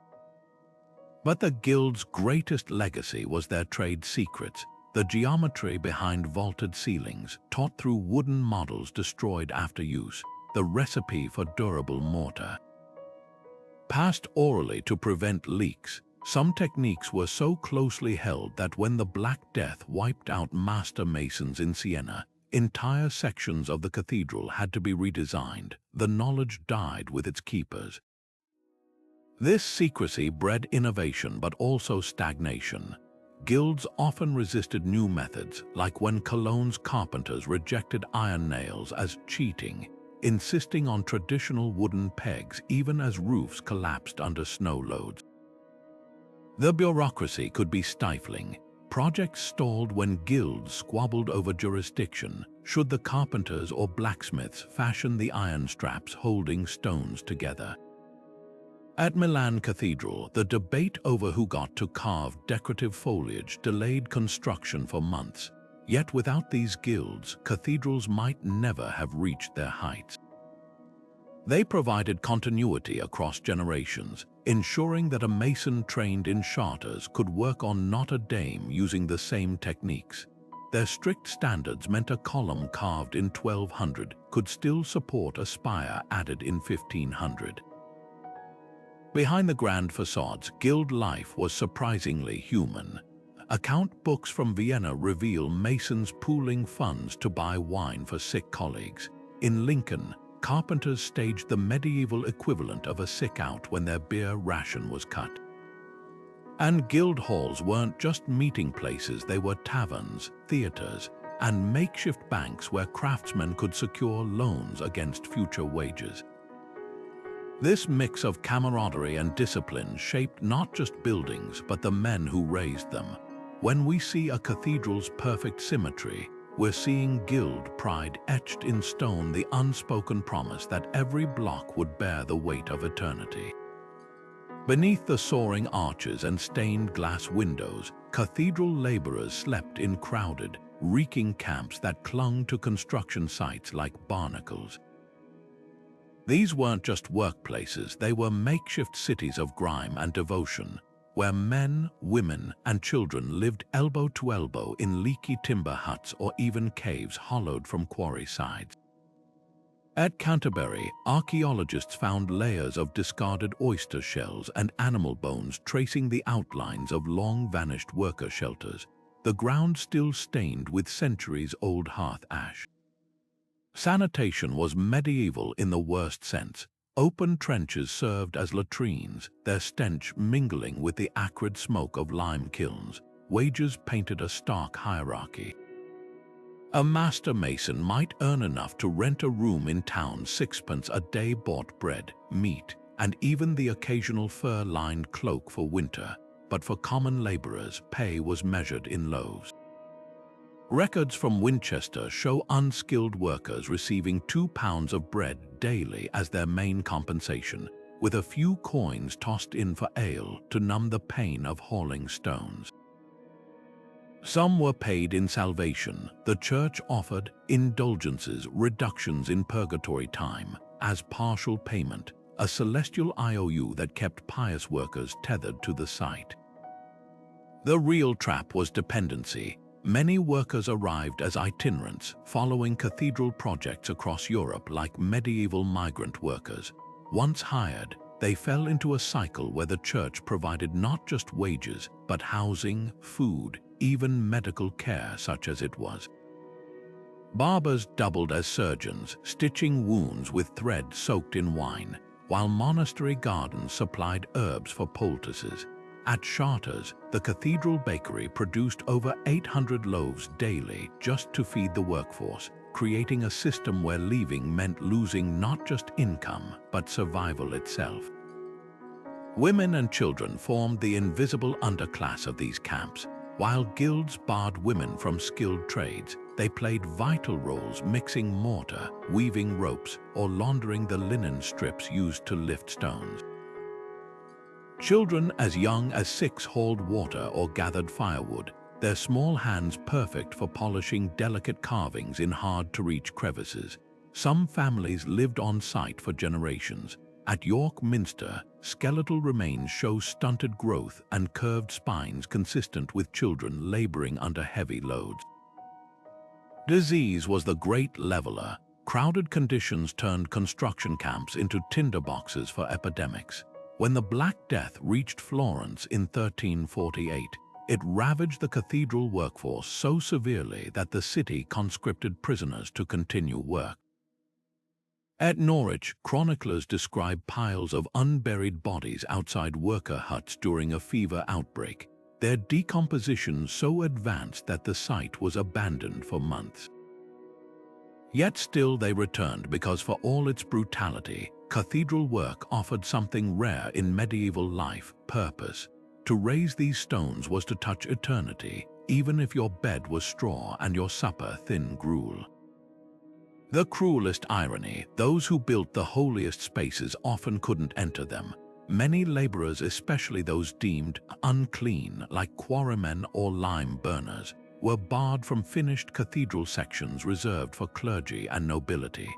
But the guild's greatest legacy was their trade secrets, the geometry behind vaulted ceilings, taught through wooden models destroyed after use, the recipe for durable mortar. Passed orally to prevent leaks, some techniques were so closely held that when the Black Death wiped out master masons in Siena, entire sections of the cathedral had to be redesigned. The knowledge died with its keepers. This secrecy bred innovation but also stagnation. Guilds often resisted new methods, like when Cologne's carpenters rejected iron nails as cheating, insisting on traditional wooden pegs even as roofs collapsed under snow loads. The bureaucracy could be stifling. Projects stalled when guilds squabbled over jurisdiction. Should the carpenters or blacksmiths fashion the iron straps holding stones together? At Milan Cathedral, the debate over who got to carve decorative foliage delayed construction for months. Yet without these guilds, cathedrals might never have reached their heights. They provided continuity across generations, ensuring that a mason trained in Chartres could work on Notre Dame using the same techniques. Their strict standards meant a column carved in 1200 could still support a spire added in 1500. Behind the grand facades, guild life was surprisingly human. Account books from Vienna reveal masons pooling funds to buy wine for sick colleagues. In Lincoln, carpenters staged the medieval equivalent of a sick-out when their beer ration was cut. And guild halls weren't just meeting places, they were taverns, theaters, and makeshift banks where craftsmen could secure loans against future wages. This mix of camaraderie and discipline shaped not just buildings, but the men who raised them. When we see a cathedral's perfect symmetry, we're seeing guild pride etched in stone, the unspoken promise that every block would bear the weight of eternity. Beneath the soaring arches and stained glass windows, cathedral laborers slept in crowded, reeking camps that clung to construction sites like barnacles. These weren't just workplaces, they were makeshift cities of grime and devotion, where men, women, and children lived elbow to elbow in leaky timber huts or even caves hollowed from quarry sides. At Canterbury, archaeologists found layers of discarded oyster shells and animal bones tracing the outlines of long-vanished worker shelters, the ground still stained with centuries-old hearth ash. Sanitation was medieval in the worst sense. Open trenches served as latrines, their stench mingling with the acrid smoke of lime kilns. Wages painted a stark hierarchy. A master mason might earn enough to rent a room in town. Sixpence a day bought bread, meat, and even the occasional fur-lined cloak for winter, but for common laborers, pay was measured in loaves. Records from Winchester show unskilled workers receiving 2 pounds of bread daily as their main compensation, with a few coins tossed in for ale to numb the pain of hauling stones. Some were paid in salvation. The church offered indulgences, reductions in purgatory time, as partial payment, a celestial IOU that kept pious workers tethered to the site. The real trap was dependency. Many workers arrived as itinerants, following cathedral projects across Europe like medieval migrant workers. Once hired, they fell into a cycle where the church provided not just wages, but housing, food, even medical care such as it was. Barbers doubled as surgeons, stitching wounds with thread soaked in wine, while monastery gardens supplied herbs for poultices. At Chartres, the cathedral bakery produced over 800 loaves daily just to feed the workforce, creating a system where leaving meant losing not just income, but survival itself. Women and children formed the invisible underclass of these camps. While guilds barred women from skilled trades, they played vital roles mixing mortar, weaving ropes, or laundering the linen strips used to lift stones. Children as young as 6 hauled water or gathered firewood, their small hands perfect for polishing delicate carvings in hard-to-reach crevices. Some families lived on site for generations. At York Minster, skeletal remains show stunted growth and curved spines consistent with children laboring under heavy loads. Disease was the great leveler. Crowded conditions turned construction camps into tinderboxes for epidemics. When the Black Death reached Florence in 1348, it ravaged the cathedral workforce so severely that the city conscripted prisoners to continue work. At Norwich, chroniclers describe piles of unburied bodies outside worker huts during a fever outbreak, their decomposition so advanced that the site was abandoned for months. Yet still they returned because for all its brutality, cathedral work offered something rare in medieval life: purpose. To raise these stones was to touch eternity, even if your bed was straw and your supper thin gruel. The cruelest irony, those who built the holiest spaces often couldn't enter them. Many laborers, especially those deemed unclean, like quarrymen or lime burners, were barred from finished cathedral sections reserved for clergy and nobility.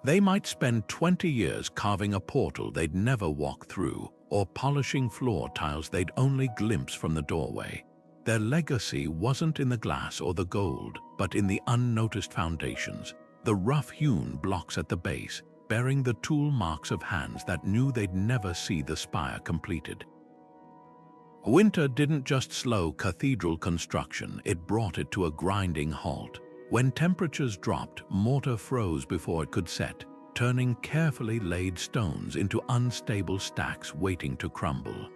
They might spend 20 years carving a portal they'd never walk through, or polishing floor tiles they'd only glimpse from the doorway. Their legacy wasn't in the glass or the gold, but in the unnoticed foundations, the rough-hewn blocks at the base, bearing the tool marks of hands that knew they'd never see the spire completed. Winter didn't just slow cathedral construction, it brought it to a grinding halt. When temperatures dropped, mortar froze before it could set, turning carefully laid stones into unstable stacks waiting to crumble.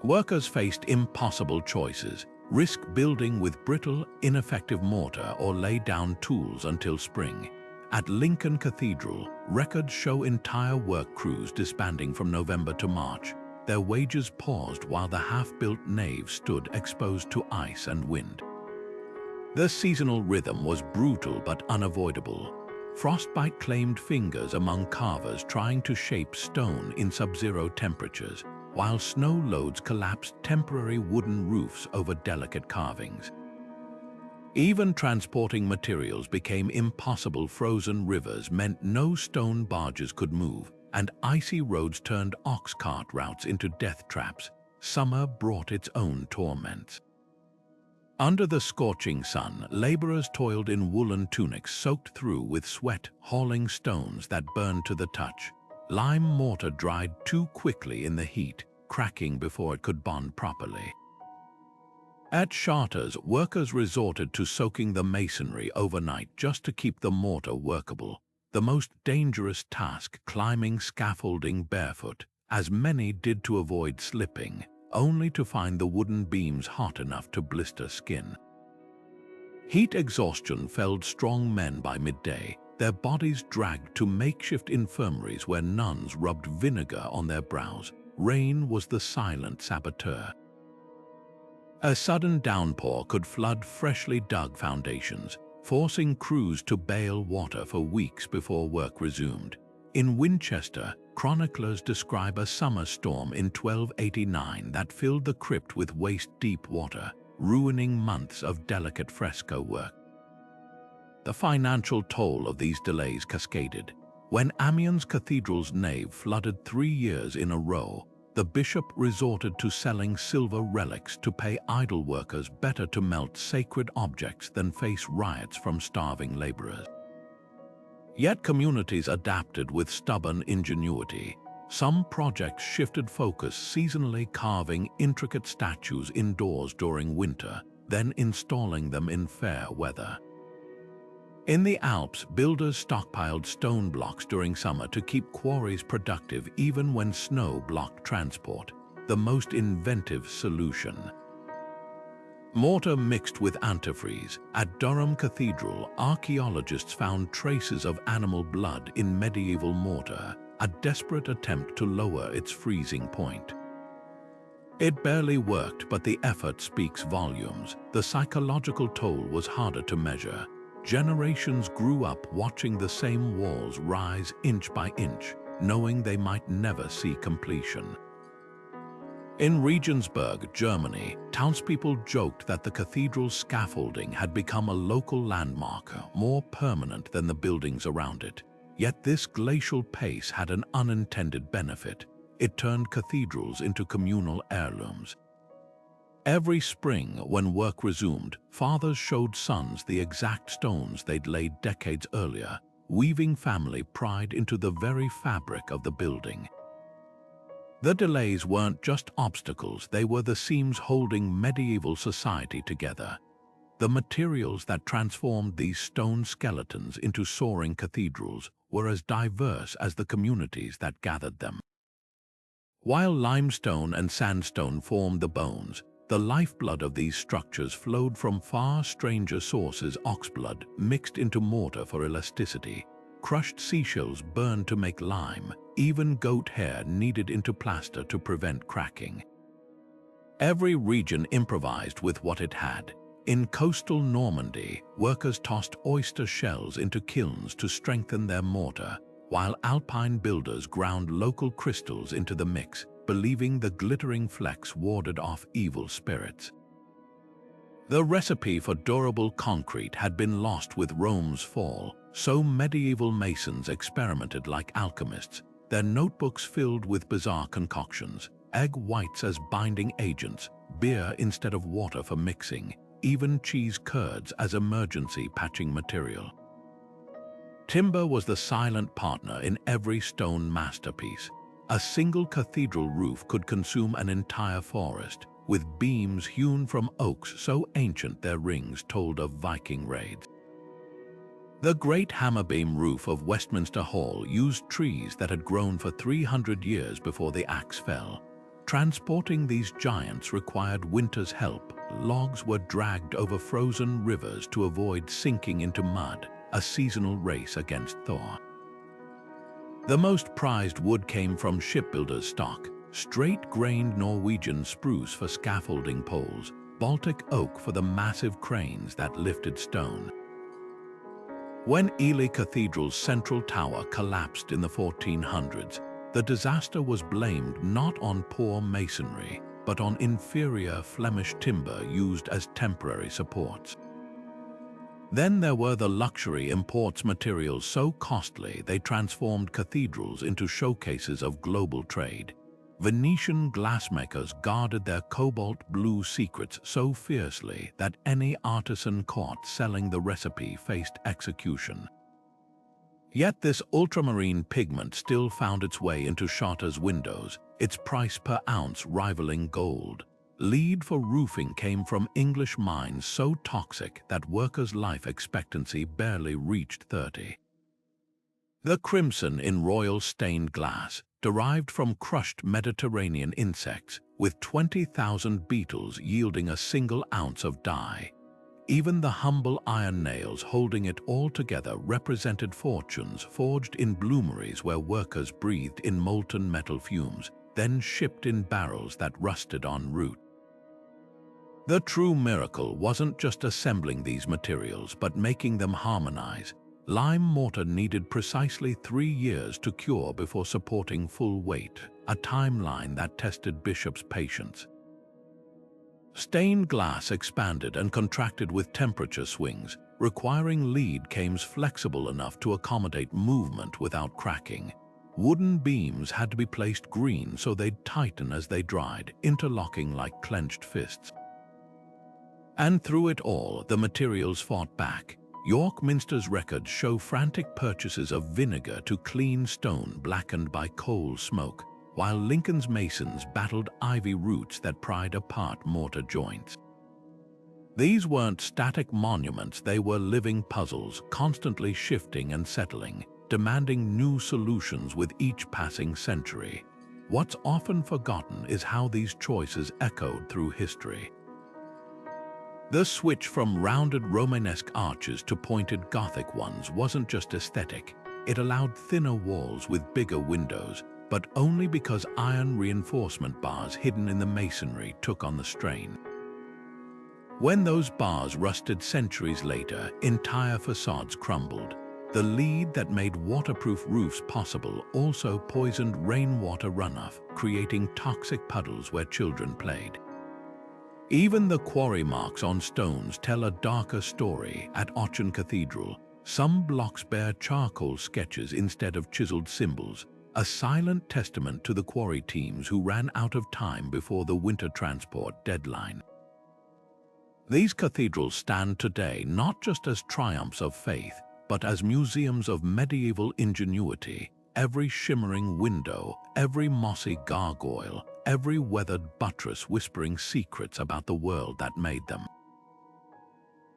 Workers faced impossible choices: risk building with brittle, ineffective mortar or lay down tools until spring. At Lincoln Cathedral, records show entire work crews disbanding from November to March. Their wages paused while the half-built nave stood exposed to ice and wind. The seasonal rhythm was brutal but unavoidable. Frostbite claimed fingers among carvers trying to shape stone in sub-zero temperatures, while snow loads collapsed temporary wooden roofs over delicate carvings. Even transporting materials became impossible. Frozen rivers meant no stone barges could move, and icy roads turned ox cart routes into death traps. Summer brought its own torments. Under the scorching sun, laborers toiled in woolen tunics soaked through with sweat, hauling stones that burned to the touch. Lime mortar dried too quickly in the heat, cracking before it could bond properly. At charters, workers resorted to soaking the masonry overnight just to keep the mortar workable. The most dangerous task, climbing scaffolding barefoot, as many did to avoid slipping, only to find the wooden beams hot enough to blister skin. Heat exhaustion felled strong men by midday, their bodies dragged to makeshift infirmaries where nuns rubbed vinegar on their brows. Rain was the silent saboteur. A sudden downpour could flood freshly dug foundations, forcing crews to bail water for weeks before work resumed. In Winchester, chroniclers describe a summer storm in 1289 that filled the crypt with waist-deep water, ruining months of delicate fresco work. The financial toll of these delays cascaded. When Amiens Cathedral's nave flooded 3 years in a row, the bishop resorted to selling silver relics to pay idle workers. Better to melt sacred objects than face riots from starving laborers. Yet communities adapted with stubborn ingenuity. Some projects shifted focus, seasonally carving intricate statues indoors during winter, then installing them in fair weather. In the Alps, builders stockpiled stone blocks during summer to keep quarries productive even when snow blocked transport, the most inventive solution. Mortar mixed with antifreeze. At Durham Cathedral, archaeologists found traces of animal blood in medieval mortar, a desperate attempt to lower its freezing point. It barely worked, but the effort speaks volumes. The psychological toll was harder to measure. Generations grew up watching the same walls rise inch by inch, knowing they might never see completion. In Regensburg, Germany, townspeople joked that the cathedral's scaffolding had become a local landmark, more permanent than the buildings around it. Yet this glacial pace had an unintended benefit. It turned cathedrals into communal heirlooms. Every spring, when work resumed, fathers showed sons the exact stones they'd laid decades earlier, weaving family pride into the very fabric of the building. The delays weren't just obstacles, they were the seams holding medieval society together. The materials that transformed these stone skeletons into soaring cathedrals were as diverse as the communities that gathered them. While limestone and sandstone formed the bones, the lifeblood of these structures flowed from far stranger sources. Oxblood mixed into mortar for elasticity, crushed seashells burned to make lime, even goat hair kneaded into plaster to prevent cracking. Every region improvised with what it had. In coastal Normandy, workers tossed oyster shells into kilns to strengthen their mortar, while alpine builders ground local crystals into the mix, believing the glittering flecks warded off evil spirits. The recipe for durable concrete had been lost with Rome's fall, so medieval masons experimented like alchemists, their notebooks filled with bizarre concoctions, egg whites as binding agents, beer instead of water for mixing, even cheese curds as emergency patching material. Timber was the silent partner in every stone masterpiece. A single cathedral roof could consume an entire forest, with beams hewn from oaks so ancient their rings told of Viking raids. The great hammerbeam roof of Westminster Hall used trees that had grown for 300 years before the axe fell. Transporting these giants required winter's help. Logs were dragged over frozen rivers to avoid sinking into mud, a seasonal race against thaw. The most prized wood came from shipbuilders' stock, straight-grained Norwegian spruce for scaffolding poles, Baltic oak for the massive cranes that lifted stone. When Ely Cathedral's central tower collapsed in the 1400s, the disaster was blamed not on poor masonry, but on inferior Flemish timber used as temporary supports. Then there were the luxury imports, materials so costly they transformed cathedrals into showcases of global trade. Venetian glassmakers guarded their cobalt blue secrets so fiercely that any artisan caught selling the recipe faced execution. Yet this ultramarine pigment still found its way into Chartres windows, its price per ounce rivaling gold. Lead for roofing came from English mines so toxic that workers' life expectancy barely reached 30. The crimson in royal stained glass, derived from crushed Mediterranean insects, with 20,000 beetles yielding a single ounce of dye. Even the humble iron nails holding it all together represented fortunes forged in bloomeries where workers breathed in molten metal fumes, then shipped in barrels that rusted en route. The true miracle wasn't just assembling these materials, but making them harmonize. Lime mortar needed precisely 3 years to cure before supporting full weight, a timeline that tested Bishop's patience. Stained glass expanded and contracted with temperature swings, requiring lead cames flexible enough to accommodate movement without cracking. Wooden beams had to be placed green so they'd tighten as they dried, interlocking like clenched fists. And through it all, the materials fought back. York Minster's records show frantic purchases of vinegar to clean stone blackened by coal smoke, while Lincoln's masons battled ivy roots that pried apart mortar joints. These weren't static monuments, they were living puzzles, constantly shifting and settling, demanding new solutions with each passing century. What's often forgotten is how these choices echoed through history. The switch from rounded Romanesque arches to pointed Gothic ones wasn't just aesthetic. It allowed thinner walls with bigger windows, but only because iron reinforcement bars hidden in the masonry took on the strain. When those bars rusted centuries later, entire facades crumbled. The lead that made waterproof roofs possible also poisoned rainwater runoff, creating toxic puddles where children played. Even the quarry marks on stones tell a darker story. At Aachen Cathedral, some blocks bear charcoal sketches instead of chiseled symbols, a silent testament to the quarry teams who ran out of time before the winter transport deadline. These cathedrals stand today not just as triumphs of faith, but as museums of medieval ingenuity. Every shimmering window, every mossy gargoyle, every weathered buttress whispering secrets about the world that made them.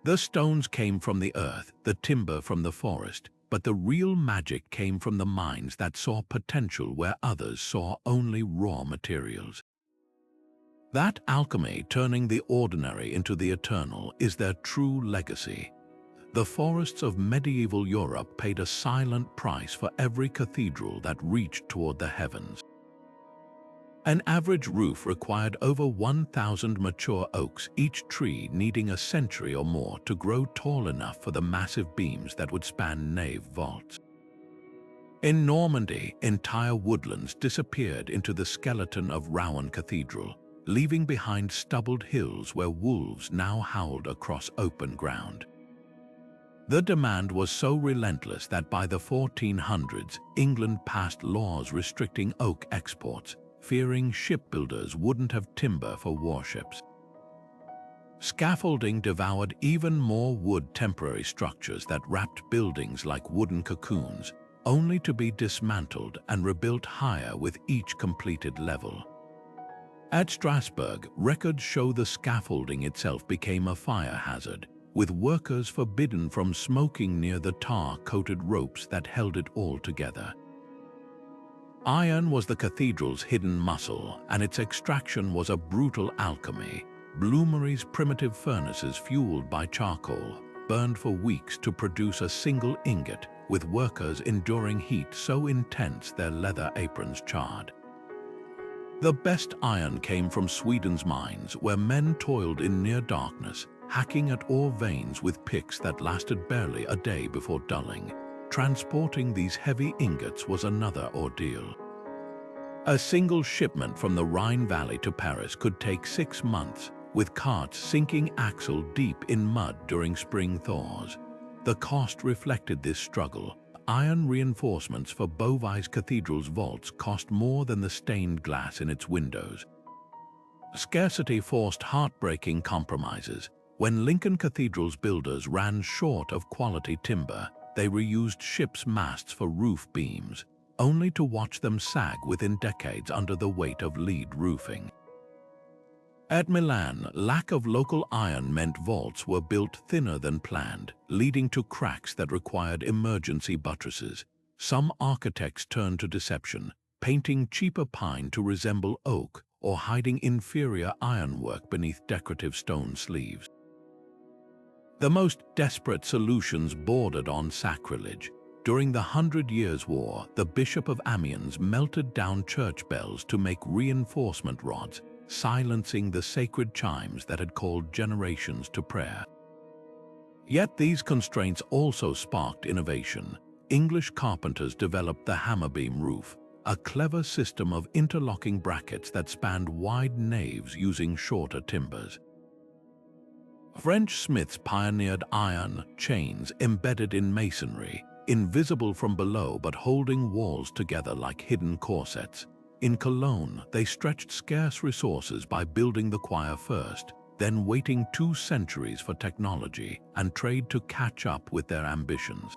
The stones came from the earth, the timber from the forest, but the real magic came from the minds that saw potential where others saw only raw materials. That alchemy, turning the ordinary into the eternal, is their true legacy. The forests of medieval Europe paid a silent price for every cathedral that reached toward the heavens. An average roof required over 1,000 mature oaks, each tree needing a century or more to grow tall enough for the massive beams that would span nave vaults. In Normandy, entire woodlands disappeared into the skeleton of Rouen Cathedral, leaving behind stubbled hills where wolves now howled across open ground. The demand was so relentless that by the 1400s, England passed laws restricting oak exports, fearing shipbuilders wouldn't have timber for warships. Scaffolding devoured even more wood temporary structures that wrapped buildings like wooden cocoons, only to be dismantled and rebuilt higher with each completed level. At Strasbourg, records show the scaffolding itself became a fire hazard, with workers forbidden from smoking near the tar-coated ropes that held it all together. Iron was the cathedral's hidden muscle, and its extraction was a brutal alchemy. Bloomery's primitive furnaces, fueled by charcoal, burned for weeks to produce a single ingot, with workers enduring heat so intense their leather aprons charred. The best iron came from Sweden's mines, where men toiled in near darkness, hacking at ore veins with picks that lasted barely a day before dulling. Transporting these heavy ingots was another ordeal. A single shipment from the Rhine Valley to Paris could take 6 months, with carts sinking axle deep in mud during spring thaws. The cost reflected this struggle. Iron reinforcements for Beauvais Cathedral's vaults cost more than the stained glass in its windows. Scarcity forced heartbreaking compromises. When Lincoln Cathedral's builders ran short of quality timber, they reused ships' masts for roof beams, only to watch them sag within decades under the weight of lead roofing. At Milan, lack of local iron meant vaults were built thinner than planned, leading to cracks that required emergency buttresses. Some architects turned to deception, painting cheaper pine to resemble oak or hiding inferior ironwork beneath decorative stone sleeves. The most desperate solutions bordered on sacrilege. During the 100 Years' War, the Bishop of Amiens melted down church bells to make reinforcement rods, silencing the sacred chimes that had called generations to prayer. Yet these constraints also sparked innovation. English carpenters developed the hammerbeam roof, a clever system of interlocking brackets that spanned wide naves using shorter timbers. French smiths pioneered iron chains embedded in masonry, invisible from below but holding walls together like hidden corsets. In Cologne, they stretched scarce resources by building the choir first, then waiting 2 centuries for technology and trade to catch up with their ambitions.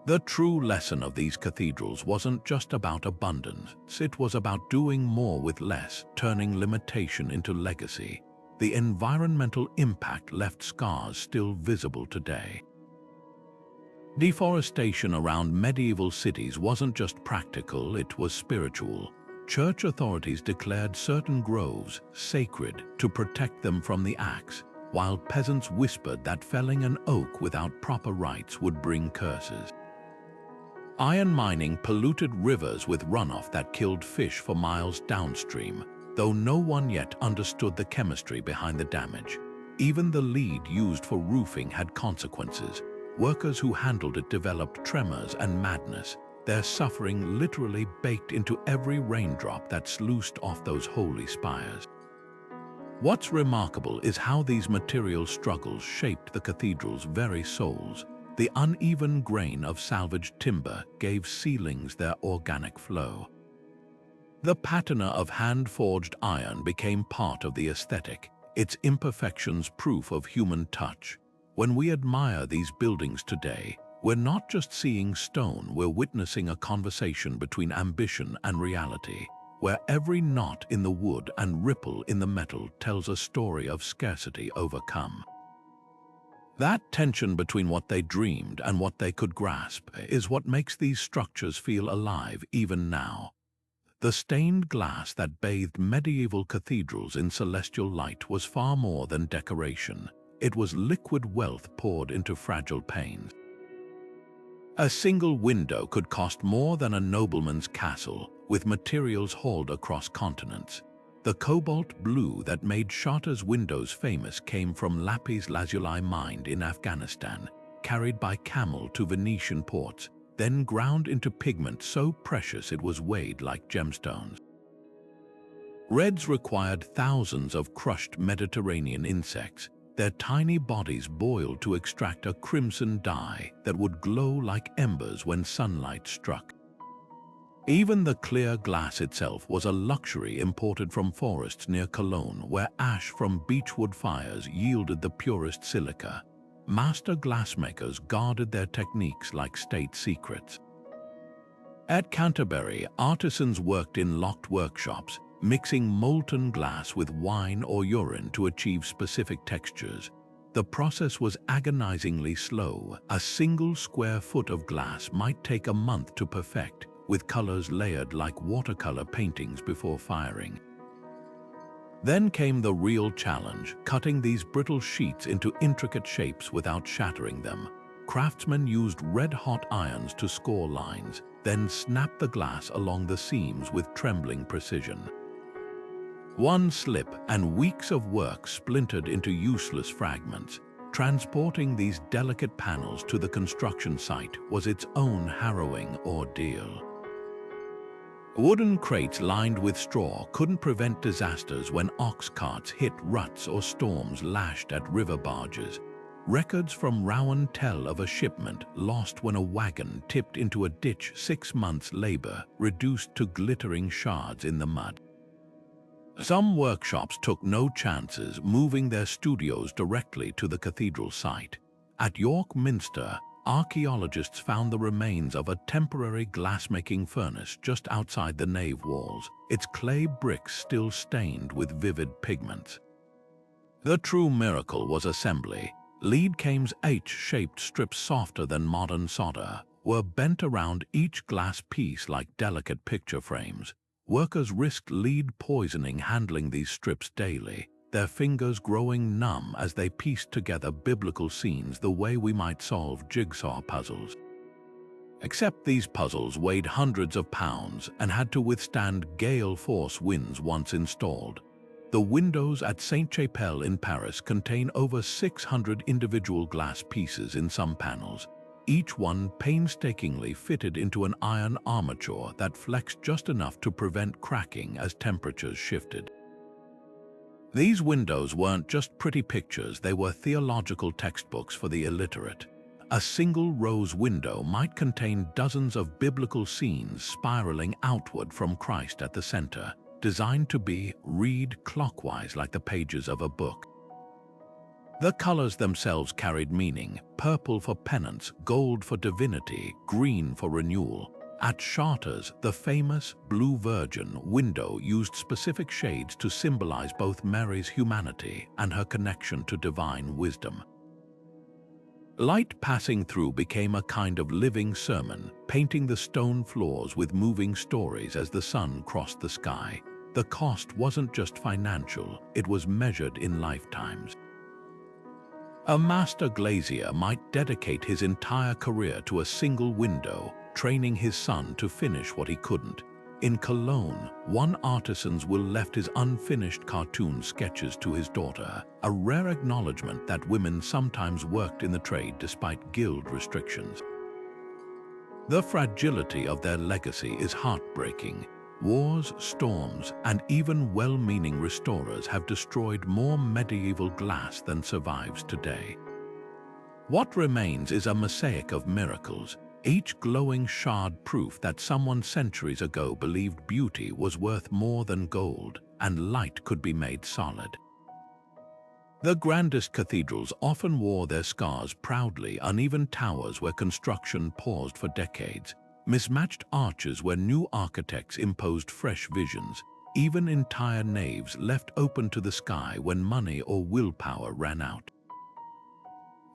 The true lesson of these cathedrals wasn't just about abundance, it was about doing more with less, turning limitation into legacy. The environmental impact left scars still visible today. Deforestation around medieval cities wasn't just practical, it was spiritual. Church authorities declared certain groves sacred to protect them from the axe, while peasants whispered that felling an oak without proper rites would bring curses. Iron mining polluted rivers with runoff that killed fish for miles downstream, though no one yet understood the chemistry behind the damage. Even the lead used for roofing had consequences. Workers who handled it developed tremors and madness, their suffering literally baked into every raindrop that sluiced off those holy spires. What's remarkable is how these material struggles shaped the cathedral's very souls. The uneven grain of salvaged timber gave ceilings their organic flow. The patina of hand-forged iron became part of the aesthetic, its imperfections proof of human touch. When we admire these buildings today, we're not just seeing stone, we're witnessing a conversation between ambition and reality, where every knot in the wood and ripple in the metal tells a story of scarcity overcome. That tension between what they dreamed and what they could grasp is what makes these structures feel alive even now. The stained glass that bathed medieval cathedrals in celestial light was far more than decoration. It was liquid wealth poured into fragile panes. A single window could cost more than a nobleman's castle, with materials hauled across continents. The cobalt blue that made Chartres windows famous came from lapis lazuli mined in Afghanistan, carried by camel to Venetian ports, then ground into pigment so precious it was weighed like gemstones. Reds required thousands of crushed Mediterranean insects, their tiny bodies boiled to extract a crimson dye that would glow like embers when sunlight struck. Even the clear glass itself was a luxury imported from forests near Cologne, where ash from beechwood fires yielded the purest silica. Master glassmakers guarded their techniques like state secrets. At Canterbury, artisans worked in locked workshops, mixing molten glass with wine or urine to achieve specific textures. The process was agonizingly slow. A single square foot of glass might take a month to perfect, with colors layered like watercolor paintings before firing. Then came the real challenge, cutting these brittle sheets into intricate shapes without shattering them. Craftsmen used red-hot irons to score lines, then snapped the glass along the seams with trembling precision. One slip and weeks of work splintered into useless fragments. Transporting these delicate panels to the construction site was its own harrowing ordeal. Wooden crates lined with straw couldn't prevent disasters when ox carts hit ruts or storms lashed at river barges. Records from Rowan tell of a shipment lost when a wagon tipped into a ditch, 6 months' labor reduced to glittering shards in the mud. Some workshops took no chances, moving their studios directly to the cathedral site. At York Minster, archaeologists found the remains of a temporary glassmaking furnace just outside the nave walls, its clay bricks still stained with vivid pigments. The true miracle was assembly. Lead Kame's H-shaped strips, softer than modern solder, were bent around each glass piece like delicate picture frames. Workers risked lead poisoning handling these strips daily, their fingers growing numb as they pieced together biblical scenes the way we might solve jigsaw puzzles. Except these puzzles weighed hundreds of pounds and had to withstand gale force winds once installed. The windows at Sainte-Chapelle in Paris contain over 600 individual glass pieces in some panels, each one painstakingly fitted into an iron armature that flexed just enough to prevent cracking as temperatures shifted. These windows weren't just pretty pictures, they were theological textbooks for the illiterate. A single rose window might contain dozens of biblical scenes spiraling outward from Christ at the center, designed to be read clockwise like the pages of a book. The colors themselves carried meaning: purple for penance, gold for divinity, green for renewal. At Chartres, the famous Blue Virgin window used specific shades to symbolize both Mary's humanity and her connection to divine wisdom. Light passing through became a kind of living sermon, painting the stone floors with moving stories as the sun crossed the sky. The cost wasn't just financial, it was measured in lifetimes. A master glazier might dedicate his entire career to a single window, training his son to finish what he couldn't. In Cologne, one artisan's will left his unfinished cartoon sketches to his daughter, a rare acknowledgement that women sometimes worked in the trade despite guild restrictions. The fragility of their legacy is heartbreaking. Wars, storms, and even well-meaning restorers have destroyed more medieval glass than survives today. What remains is a mosaic of miracles, each glowing shard proof that someone centuries ago believed beauty was worth more than gold and light could be made solid. The grandest cathedrals often wore their scars proudly, uneven towers where construction paused for decades, mismatched arches where new architects imposed fresh visions, even entire naves left open to the sky when money or willpower ran out.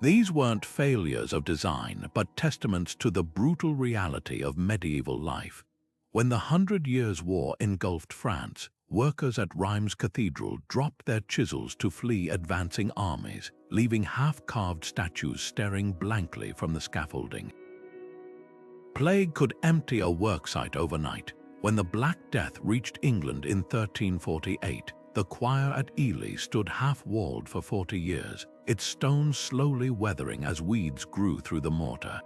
These weren't failures of design, but testaments to the brutal reality of medieval life. When the 100 Years' War engulfed France, workers at Reims Cathedral dropped their chisels to flee advancing armies, leaving half-carved statues staring blankly from the scaffolding. Plague could empty a worksite overnight. When the Black Death reached England in 1348, the choir at Ely stood half-walled for 40 years, its stones slowly weathering as weeds grew through the mortar.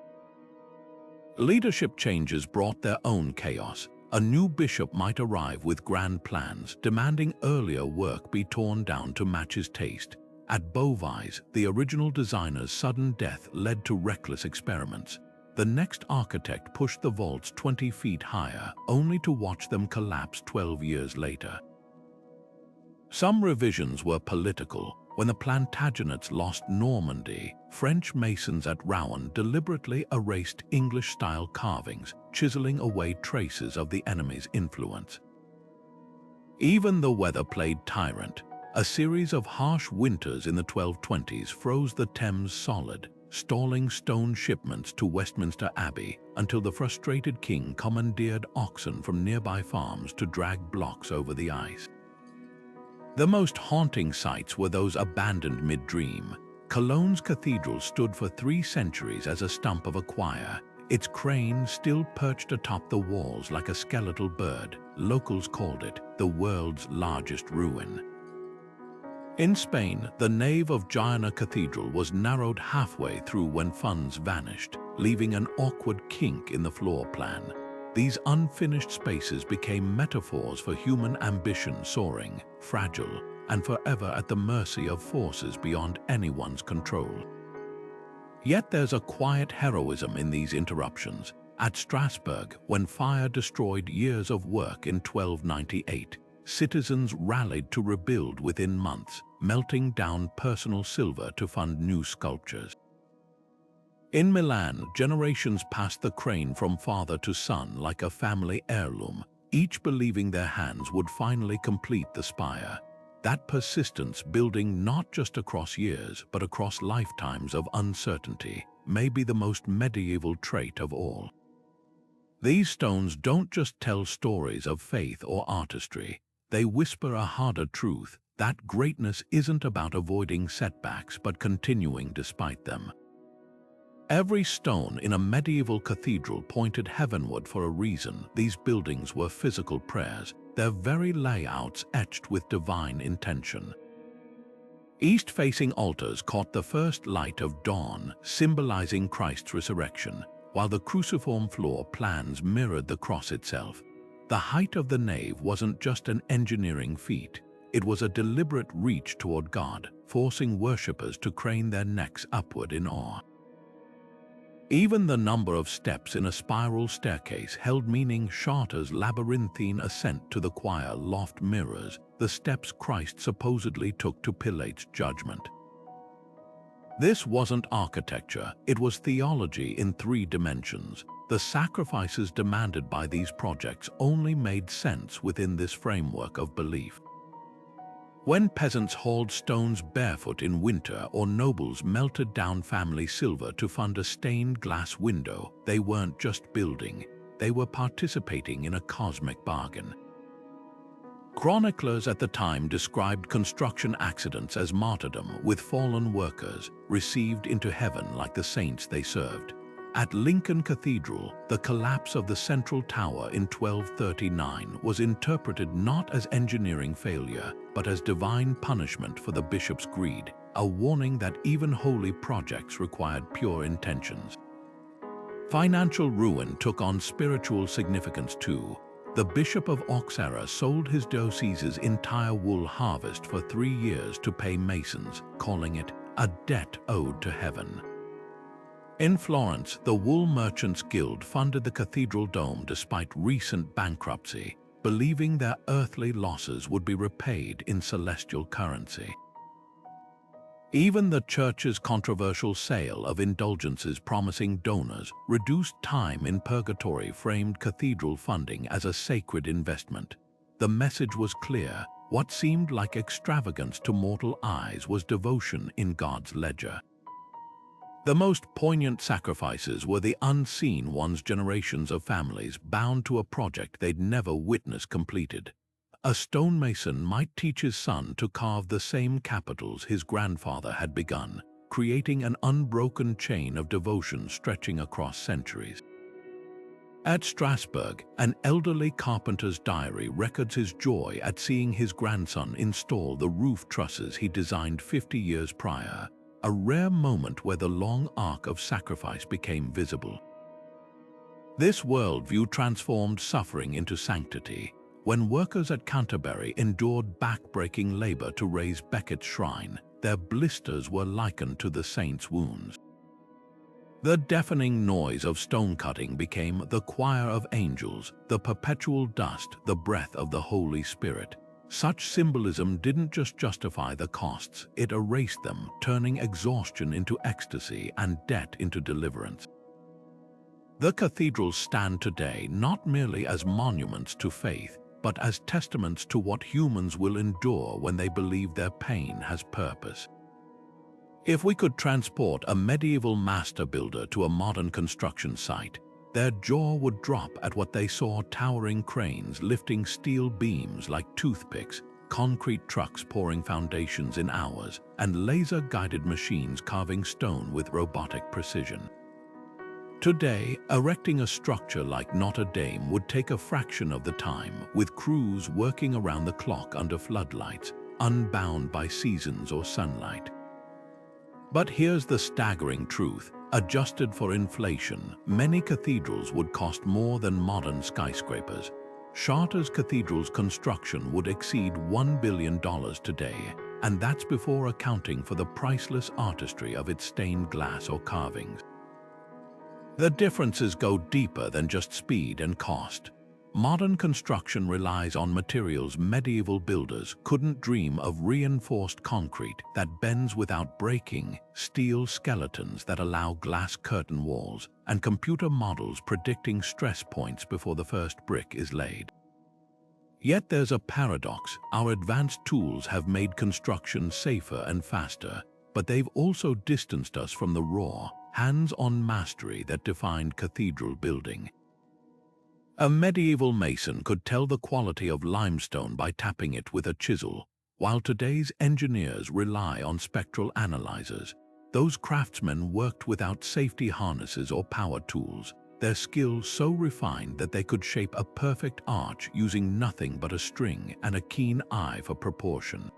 Leadership changes brought their own chaos. A new bishop might arrive with grand plans, demanding earlier work be torn down to match his taste. At Beauvais, the original designer's sudden death led to reckless experiments. The next architect pushed the vaults 20 feet higher, only to watch them collapse 12 years later. Some revisions were political. When the Plantagenets lost Normandy, French masons at Rouen deliberately erased English-style carvings, chiseling away traces of the enemy's influence. Even the weather played tyrant. A series of harsh winters in the 1220s froze the Thames solid, stalling stone shipments to Westminster Abbey until the frustrated king commandeered oxen from nearby farms to drag blocks over the ice. The most haunting sights were those abandoned mid-dream. Cologne's cathedral stood for 3 centuries as a stump of a choir, its crane still perched atop the walls like a skeletal bird. Locals called it the world's largest ruin. In Spain, the nave of Jaena Cathedral was narrowed halfway through when funds vanished, leaving an awkward kink in the floor plan. These unfinished spaces became metaphors for human ambition soaring, fragile, and forever at the mercy of forces beyond anyone's control. Yet there's a quiet heroism in these interruptions. At Strasbourg, when fire destroyed years of work in 1298, citizens rallied to rebuild within months, melting down personal silver to fund new sculptures. In Milan, generations passed the crane from father to son like a family heirloom, each believing their hands would finally complete the spire. That persistence, building not just across years, but across lifetimes of uncertainty, may be the most medieval trait of all. These stones don't just tell stories of faith or artistry. They whisper a harder truth, that greatness isn't about avoiding setbacks but continuing despite them. Every stone in a medieval cathedral pointed heavenward for a reason. These buildings were physical prayers, their very layouts etched with divine intention. East-facing altars caught the first light of dawn, symbolizing Christ's resurrection, while the cruciform floor plans mirrored the cross itself. The height of the nave wasn't just an engineering feat, it was a deliberate reach toward God, forcing worshippers to crane their necks upward in awe. Even the number of steps in a spiral staircase held meaning. Charter's labyrinthine ascent to the choir loft mirrors the steps Christ supposedly took to Pilate's judgment. This wasn't architecture, it was theology in 3 dimensions. The sacrifices demanded by these projects only made sense within this framework of belief. When peasants hauled stones barefoot in winter or nobles melted down family silver to fund a stained glass window, they weren't just building, they were participating in a cosmic bargain. Chroniclers at the time described construction accidents as martyrdom, with fallen workers received into heaven like the saints they served. At Lincoln Cathedral, the collapse of the central tower in 1239 was interpreted not as engineering failure, but as divine punishment for the bishop's greed, a warning that even holy projects required pure intentions. Financial ruin took on spiritual significance too. The Bishop of Auxerre sold his diocese's entire wool harvest for 3 years to pay masons, calling it a debt owed to heaven. In Florence, the Wool Merchants Guild funded the cathedral dome despite recent bankruptcy, believing their earthly losses would be repaid in celestial currency. Even the church's controversial sale of indulgences promising donors reduced time in purgatory framed cathedral funding as a sacred investment. The message was clear: what seemed like extravagance to mortal eyes was devotion in God's ledger. The most poignant sacrifices were the unseen ones, generations of families bound to a project they'd never witnessed completed. A stonemason might teach his son to carve the same capitals his grandfather had begun, creating an unbroken chain of devotion stretching across centuries. At Strasbourg, an elderly carpenter's diary records his joy at seeing his grandson install the roof trusses he designed 50 years prior, a rare moment where the long arc of sacrifice became visible. This worldview transformed suffering into sanctity. When workers at Canterbury endured backbreaking labor to raise Becket's shrine, their blisters were likened to the saint's wounds. The deafening noise of stone cutting became the choir of angels, the perpetual dust, the breath of the Holy Spirit. Such symbolism didn't just justify the costs, it erased them, turning exhaustion into ecstasy and debt into deliverance. The cathedrals stand today not merely as monuments to faith, but as testaments to what humans will endure when they believe their pain has purpose. If we could transport a medieval master builder to a modern construction site, their jaw would drop at what they saw: towering cranes lifting steel beams like toothpicks, concrete trucks pouring foundations in hours, and laser-guided machines carving stone with robotic precision. Today, erecting a structure like Notre Dame would take a fraction of the time, with crews working around the clock under floodlights, unbound by seasons or sunlight. But here's the staggering truth. Adjusted for inflation, many cathedrals would cost more than modern skyscrapers. Chartres Cathedral's construction would exceed $1 billion today, and that's before accounting for the priceless artistry of its stained glass or carvings. The differences go deeper than just speed and cost. Modern construction relies on materials medieval builders couldn't dream of: reinforced concrete that bends without breaking, steel skeletons that allow glass curtain walls, and computer models predicting stress points before the first brick is laid. Yet there's a paradox. Our advanced tools have made construction safer and faster, but they've also distanced us from the raw, hands-on mastery that defined cathedral building. A medieval mason could tell the quality of limestone by tapping it with a chisel, while today's engineers rely on spectral analyzers. Those craftsmen worked without safety harnesses or power tools, their skill so refined that they could shape a perfect arch using nothing but a string and a keen eye for proportion.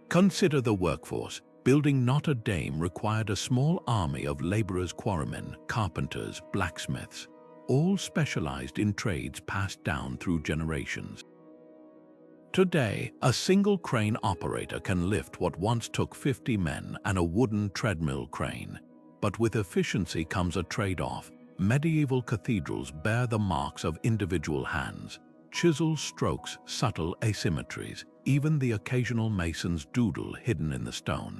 Consider the workforce. Building Notre Dame required a small army of laborers, quarrymen, carpenters, blacksmiths, all specialized in trades passed down through generations. Today, a single crane operator can lift what once took 50 men and a wooden treadmill crane. But with efficiency comes a trade-off. Medieval cathedrals bear the marks of individual hands, chisel strokes, subtle asymmetries, even the occasional mason's doodle hidden in the stone.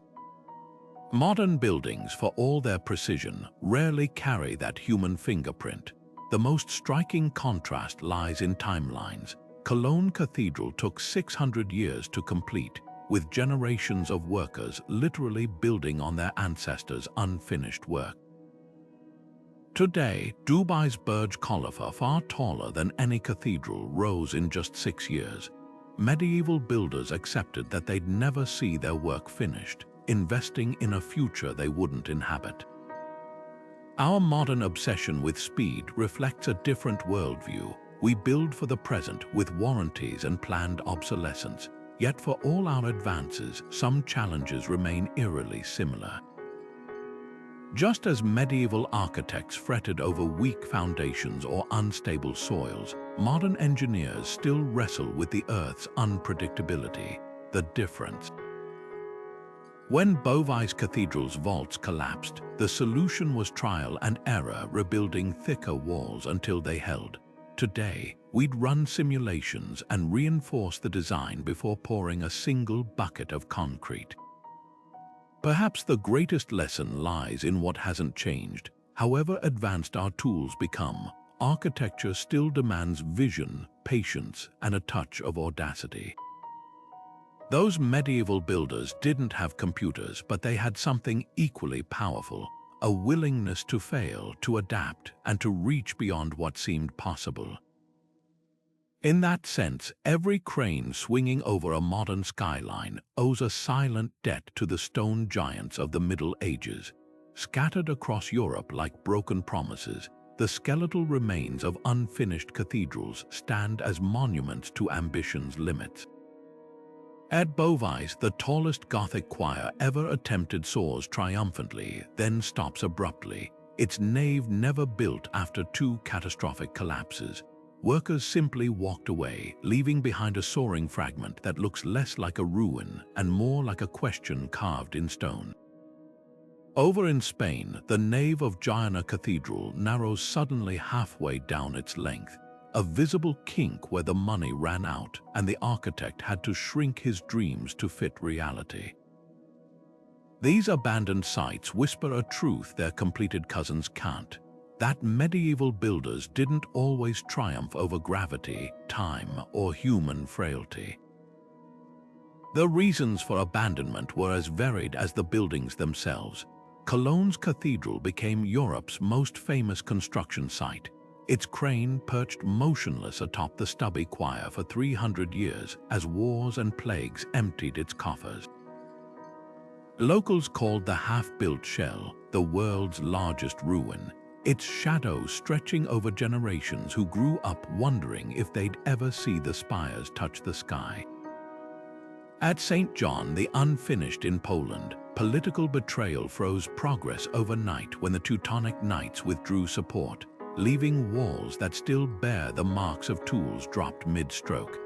Modern buildings, for all their precision, rarely carry that human fingerprint. The most striking contrast lies in timelines. Cologne Cathedral took 600 years to complete, with generations of workers literally building on their ancestors' unfinished work. Today, Dubai's Burj Khalifa, far taller than any cathedral, rose in just 6 years. Medieval builders accepted that they'd never see their work finished, investing in a future they wouldn't inhabit. Our modern obsession with speed reflects a different worldview. We build for the present with warranties and planned obsolescence. Yet for all our advances, some challenges remain eerily similar. Just as medieval architects fretted over weak foundations or unstable soils, modern engineers still wrestle with the Earth's unpredictability. The difference. When Beauvais Cathedral's vaults collapsed, the solution was trial and error, rebuilding thicker walls until they held. Today, we'd run simulations and reinforce the design before pouring a single bucket of concrete. Perhaps the greatest lesson lies in what hasn't changed. However advanced our tools become, architecture still demands vision, patience, and a touch of audacity. Those medieval builders didn't have computers, but they had something equally powerful: a willingness to fail, to adapt, and to reach beyond what seemed possible. In that sense, every crane swinging over a modern skyline owes a silent debt to the stone giants of the Middle Ages. Scattered across Europe like broken promises, the skeletal remains of unfinished cathedrals stand as monuments to ambition's limits. At Beauvais, the tallest Gothic choir ever attempted soars triumphantly, then stops abruptly, its nave never built after 2 catastrophic collapses. Workers simply walked away, leaving behind a soaring fragment that looks less like a ruin and more like a question carved in stone. Over in Spain, the nave of Girona Cathedral narrows suddenly halfway down its length, a visible kink where the money ran out and the architect had to shrink his dreams to fit reality. These abandoned sites whisper a truth their completed cousins can't: that medieval builders didn't always triumph over gravity, time, or human frailty. The reasons for abandonment were as varied as the buildings themselves. Cologne's cathedral became Europe's most famous construction site. Its crane perched motionless atop the stubby choir for 300 years as wars and plagues emptied its coffers. Locals called the half-built shell the world's largest ruin, its shadow stretching over generations who grew up wondering if they'd ever see the spires touch the sky. At St. John the Unfinished in Poland, political betrayal froze progress overnight when the Teutonic Knights withdrew support, leaving walls that still bear the marks of tools dropped mid-stroke.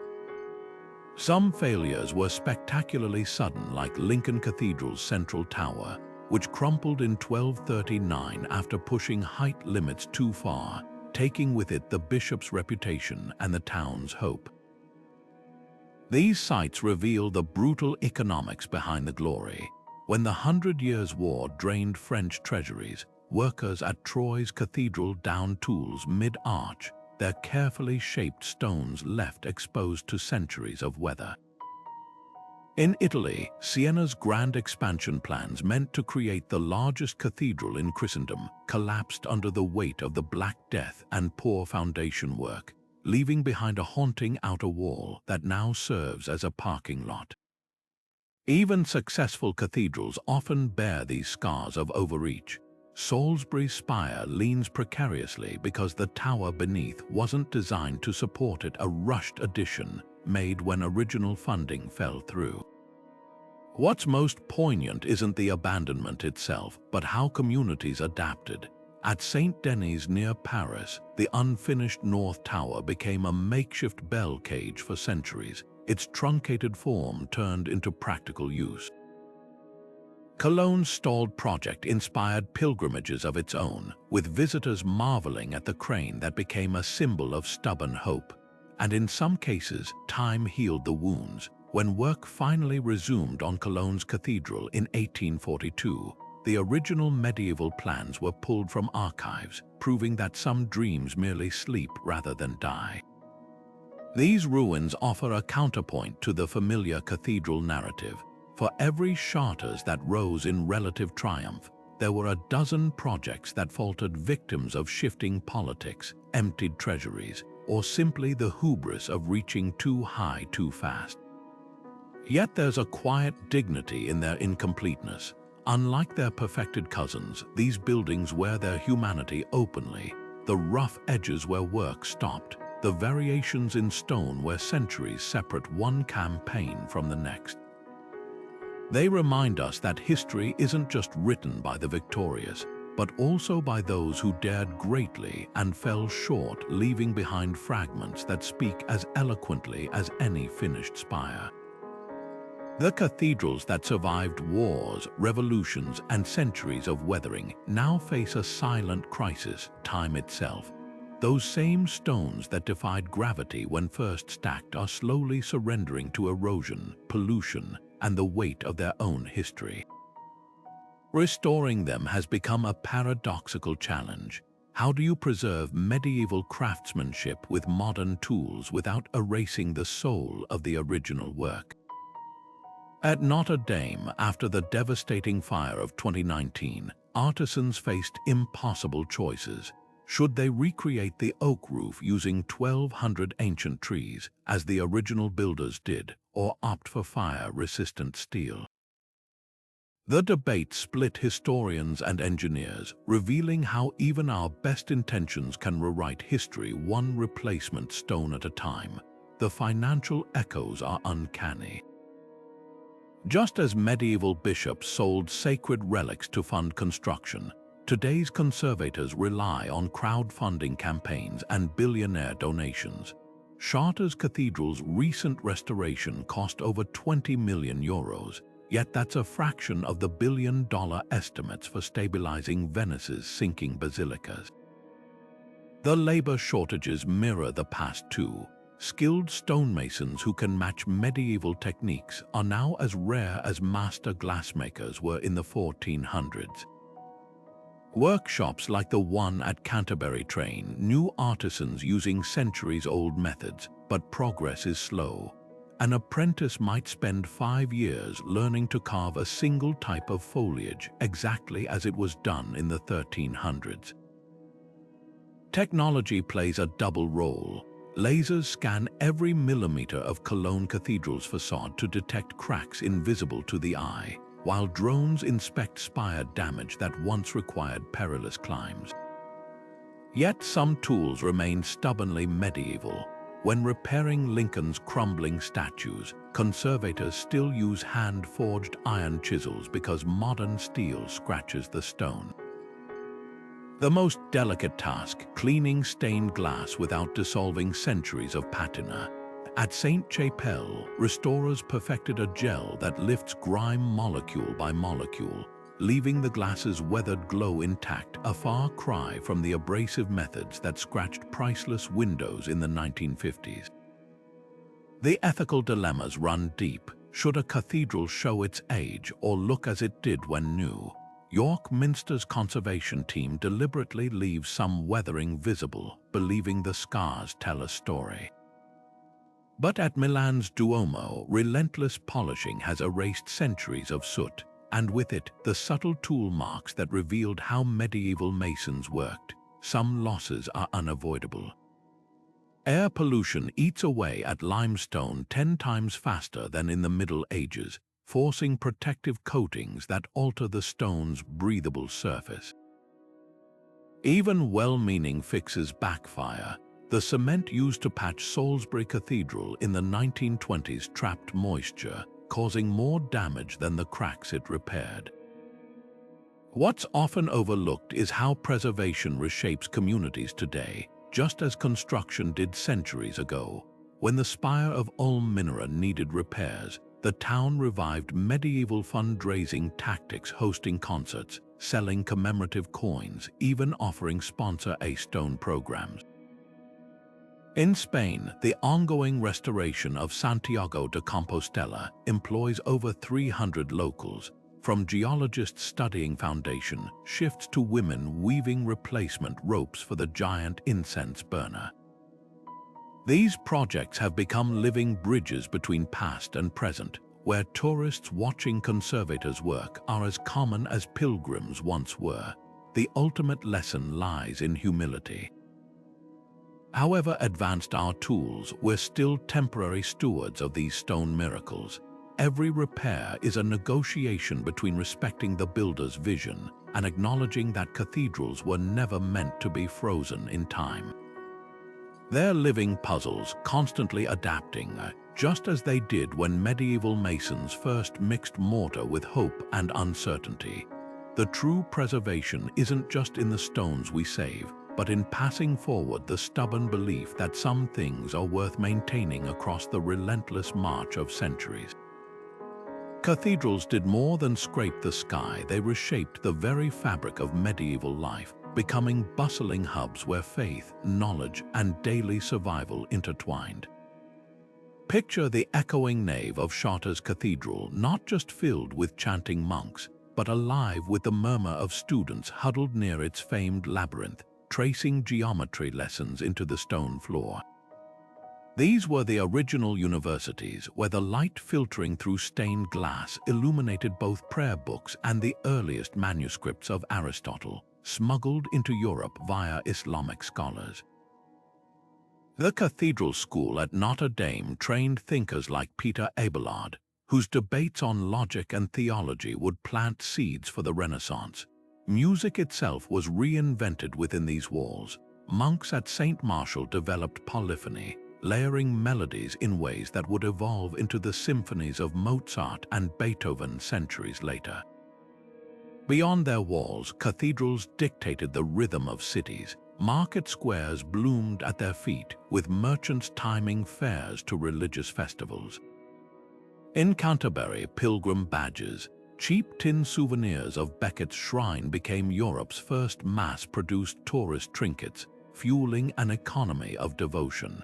Some failures were spectacularly sudden, like Lincoln Cathedral's central tower, which crumpled in 1239 after pushing height limits too far, taking with it the bishop's reputation and the town's hope. These sites reveal the brutal economics behind the glory. When the 100 Years' War drained French treasuries, workers at Troyes Cathedral downed tools mid-arch, their carefully shaped stones left exposed to centuries of weather. In Italy, Sienna's grand expansion plans meant to create the largest cathedral in Christendom collapsed under the weight of the Black Death and poor foundation work, leaving behind a haunting outer wall that now serves as a parking lot. Even successful cathedrals often bear these scars of overreach. Salisbury's spire leans precariously because the tower beneath wasn't designed to support it, a rushed addition made when original funding fell through. What's most poignant isn't the abandonment itself, but how communities adapted. At Saint Denis near Paris, the unfinished North Tower became a makeshift bell cage for centuries, its truncated form turned into practical use. Cologne's stalled project inspired pilgrimages of its own, with visitors marveling at the crane that became a symbol of stubborn hope. And in some cases, time healed the wounds. When work finally resumed on Cologne's cathedral in 1842, the original medieval plans were pulled from archives, proving that some dreams merely sleep rather than die. These ruins offer a counterpoint to the familiar cathedral narrative. For every charters that rose in relative triumph, there were a dozen projects that faltered, victims of shifting politics, emptied treasuries, or simply the hubris of reaching too high too fast. Yet there's a quiet dignity in their incompleteness. Unlike their perfected cousins, these buildings wear their humanity openly. The rough edges where work stopped, the variations in stone where centuries separate one campaign from the next. They remind us that history isn't just written by the victorious, but also by those who dared greatly and fell short, leaving behind fragments that speak as eloquently as any finished spire. The cathedrals that survived wars, revolutions, and centuries of weathering now face a silent crisis, time itself. Those same stones that defied gravity when first stacked are slowly surrendering to erosion, pollution, and the weight of their own history. Restoring them has become a paradoxical challenge. How do you preserve medieval craftsmanship with modern tools without erasing the soul of the original work? At Notre Dame, after the devastating fire of 2019, artisans faced impossible choices. Should they recreate the oak roof using 1,200 ancient trees, as the original builders did, or opt for fire-resistant steel? The debate split historians and engineers, revealing how even our best intentions can rewrite history one replacement stone at a time. The financial echoes are uncanny. Just as medieval bishops sold sacred relics to fund construction, today's conservators rely on crowdfunding campaigns and billionaire donations. Chartres Cathedral's recent restoration cost over €20 million, yet that's a fraction of the billion-dollar estimates for stabilizing Venice's sinking basilicas. The labor shortages mirror the past too. Skilled stonemasons who can match medieval techniques are now as rare as master glassmakers were in the 1400s. Workshops like the one at Canterbury train new artisans using centuries-old methods, but progress is slow. An apprentice might spend 5 years learning to carve a single type of foliage exactly as it was done in the 1300s. Technology plays a double role. Lasers scan every millimeter of Cologne Cathedral's facade to detect cracks invisible to the eye, while drones inspect spire damage that once required perilous climbs. Yet some tools remain stubbornly medieval. When repairing Lincoln's crumbling statues, conservators still use hand-forged iron chisels because modern steel scratches the stone. The most delicate task, cleaning stained glass without dissolving centuries of patina. At Saint-Chapelle, restorers perfected a gel that lifts grime molecule by molecule, leaving the glass's weathered glow intact, a far cry from the abrasive methods that scratched priceless windows in the 1950s. The ethical dilemmas run deep. Should a cathedral show its age or look as it did when new? York Minster's conservation team deliberately leaves some weathering visible, believing the scars tell a story. But at Milan's Duomo, relentless polishing has erased centuries of soot, and with it, the subtle tool marks that revealed how medieval masons worked. Some losses are unavoidable. Air pollution eats away at limestone 10 times faster than in the Middle Ages, forcing protective coatings that alter the stone's breathable surface. Even well-meaning fixes backfire. The cement used to patch Salisbury Cathedral in the 1920s trapped moisture, causing more damage than the cracks it repaired. What's often overlooked is how preservation reshapes communities today, just as construction did centuries ago. When the spire of Ulm Minora needed repairs, the town revived medieval fundraising tactics, hosting concerts, selling commemorative coins, even offering sponsor a stone programs. In Spain, the ongoing restoration of Santiago de Compostela employs over 300 locals, from geologists studying foundation shifts to women weaving replacement ropes for the giant incense burner. These projects have become living bridges between past and present, where tourists watching conservators work are as common as pilgrims once were. The ultimate lesson lies in humility. However advanced our tools, we're still temporary stewards of these stone miracles. Every repair is a negotiation between respecting the builder's vision and acknowledging that cathedrals were never meant to be frozen in time. They're living puzzles, constantly adapting, just as they did when medieval masons first mixed mortar with hope and uncertainty. The true preservation isn't just in the stones we save, but in passing forward the stubborn belief that some things are worth maintaining across the relentless march of centuries. Cathedrals did more than scrape the sky, they reshaped the very fabric of medieval life, becoming bustling hubs where faith, knowledge, and daily survival intertwined. Picture the echoing nave of Chartres Cathedral, not just filled with chanting monks, but alive with the murmur of students huddled near its famed labyrinth, tracing geometry lessons into the stone floor. These were the original universities where the light filtering through stained glass illuminated both prayer books and the earliest manuscripts of Aristotle, smuggled into Europe via Islamic scholars. The Cathedral School at Notre Dame trained thinkers like Peter Abelard, whose debates on logic and theology would plant seeds for the Renaissance. Music itself was reinvented within these walls. Monks at St. Martial developed polyphony, layering melodies in ways that would evolve into the symphonies of Mozart and Beethoven centuries later. Beyond their walls, cathedrals dictated the rhythm of cities. Market squares bloomed at their feet, with merchants timing fairs to religious festivals. In Canterbury, pilgrim badges, cheap tin souvenirs of Becket's shrine became Europe's first mass-produced tourist trinkets, fueling an economy of devotion.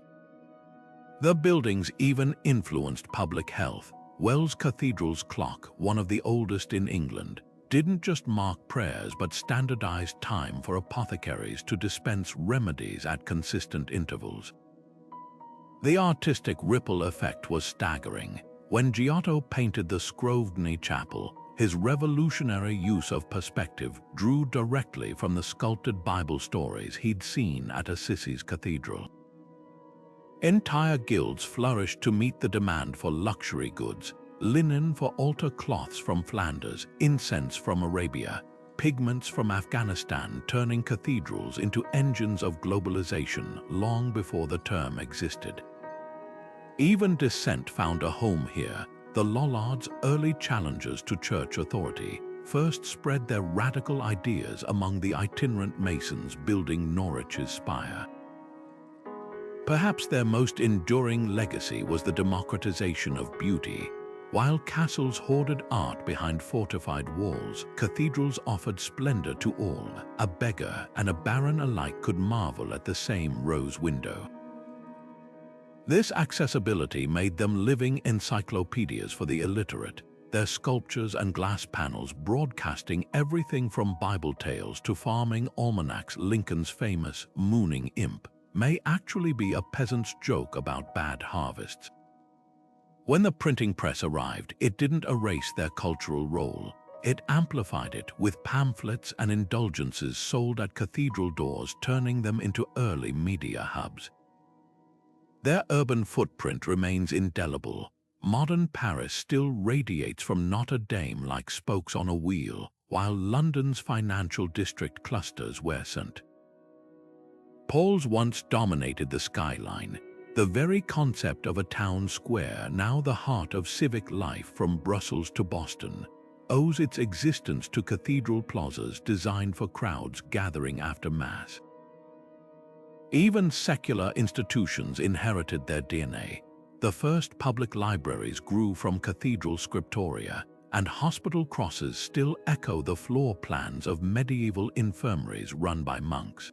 The buildings even influenced public health. Wells Cathedral's clock, one of the oldest in England, didn't just mark prayers but standardized time for apothecaries to dispense remedies at consistent intervals. The artistic ripple effect was staggering. When Giotto painted the Scrovegni Chapel, his revolutionary use of perspective drew directly from the sculpted Bible stories he'd seen at Assisi's Cathedral. Entire guilds flourished to meet the demand for luxury goods, linen for altar cloths from Flanders, incense from Arabia, pigments from Afghanistan, turning cathedrals into engines of globalization long before the term existed. Even dissent found a home here. The Lollards, early challengers to church authority, first spread their radical ideas among the itinerant masons building Norwich's spire. Perhaps their most enduring legacy was the democratization of beauty. While castles hoarded art behind fortified walls, cathedrals offered splendor to all. A beggar and a baron alike could marvel at the same rose window. This accessibility made them living encyclopedias for the illiterate, their sculptures and glass panels broadcasting everything from Bible tales to farming almanacs. Lincoln's famous mooning imp may actually be a peasant's joke about bad harvests. When the printing press arrived, it didn't erase their cultural role. It amplified it with pamphlets and indulgences sold at cathedral doors, turning them into early media hubs. Their urban footprint remains indelible. Modern Paris still radiates from Notre Dame like spokes on a wheel, while London's financial district clusters where St. Paul's once dominated the skyline. The very concept of a town square, now the heart of civic life from Brussels to Boston, owes its existence to cathedral plazas designed for crowds gathering after Mass. Even secular institutions inherited their DNA. The first public libraries grew from cathedral scriptoria, and hospital crosses still echo the floor plans of medieval infirmaries run by monks.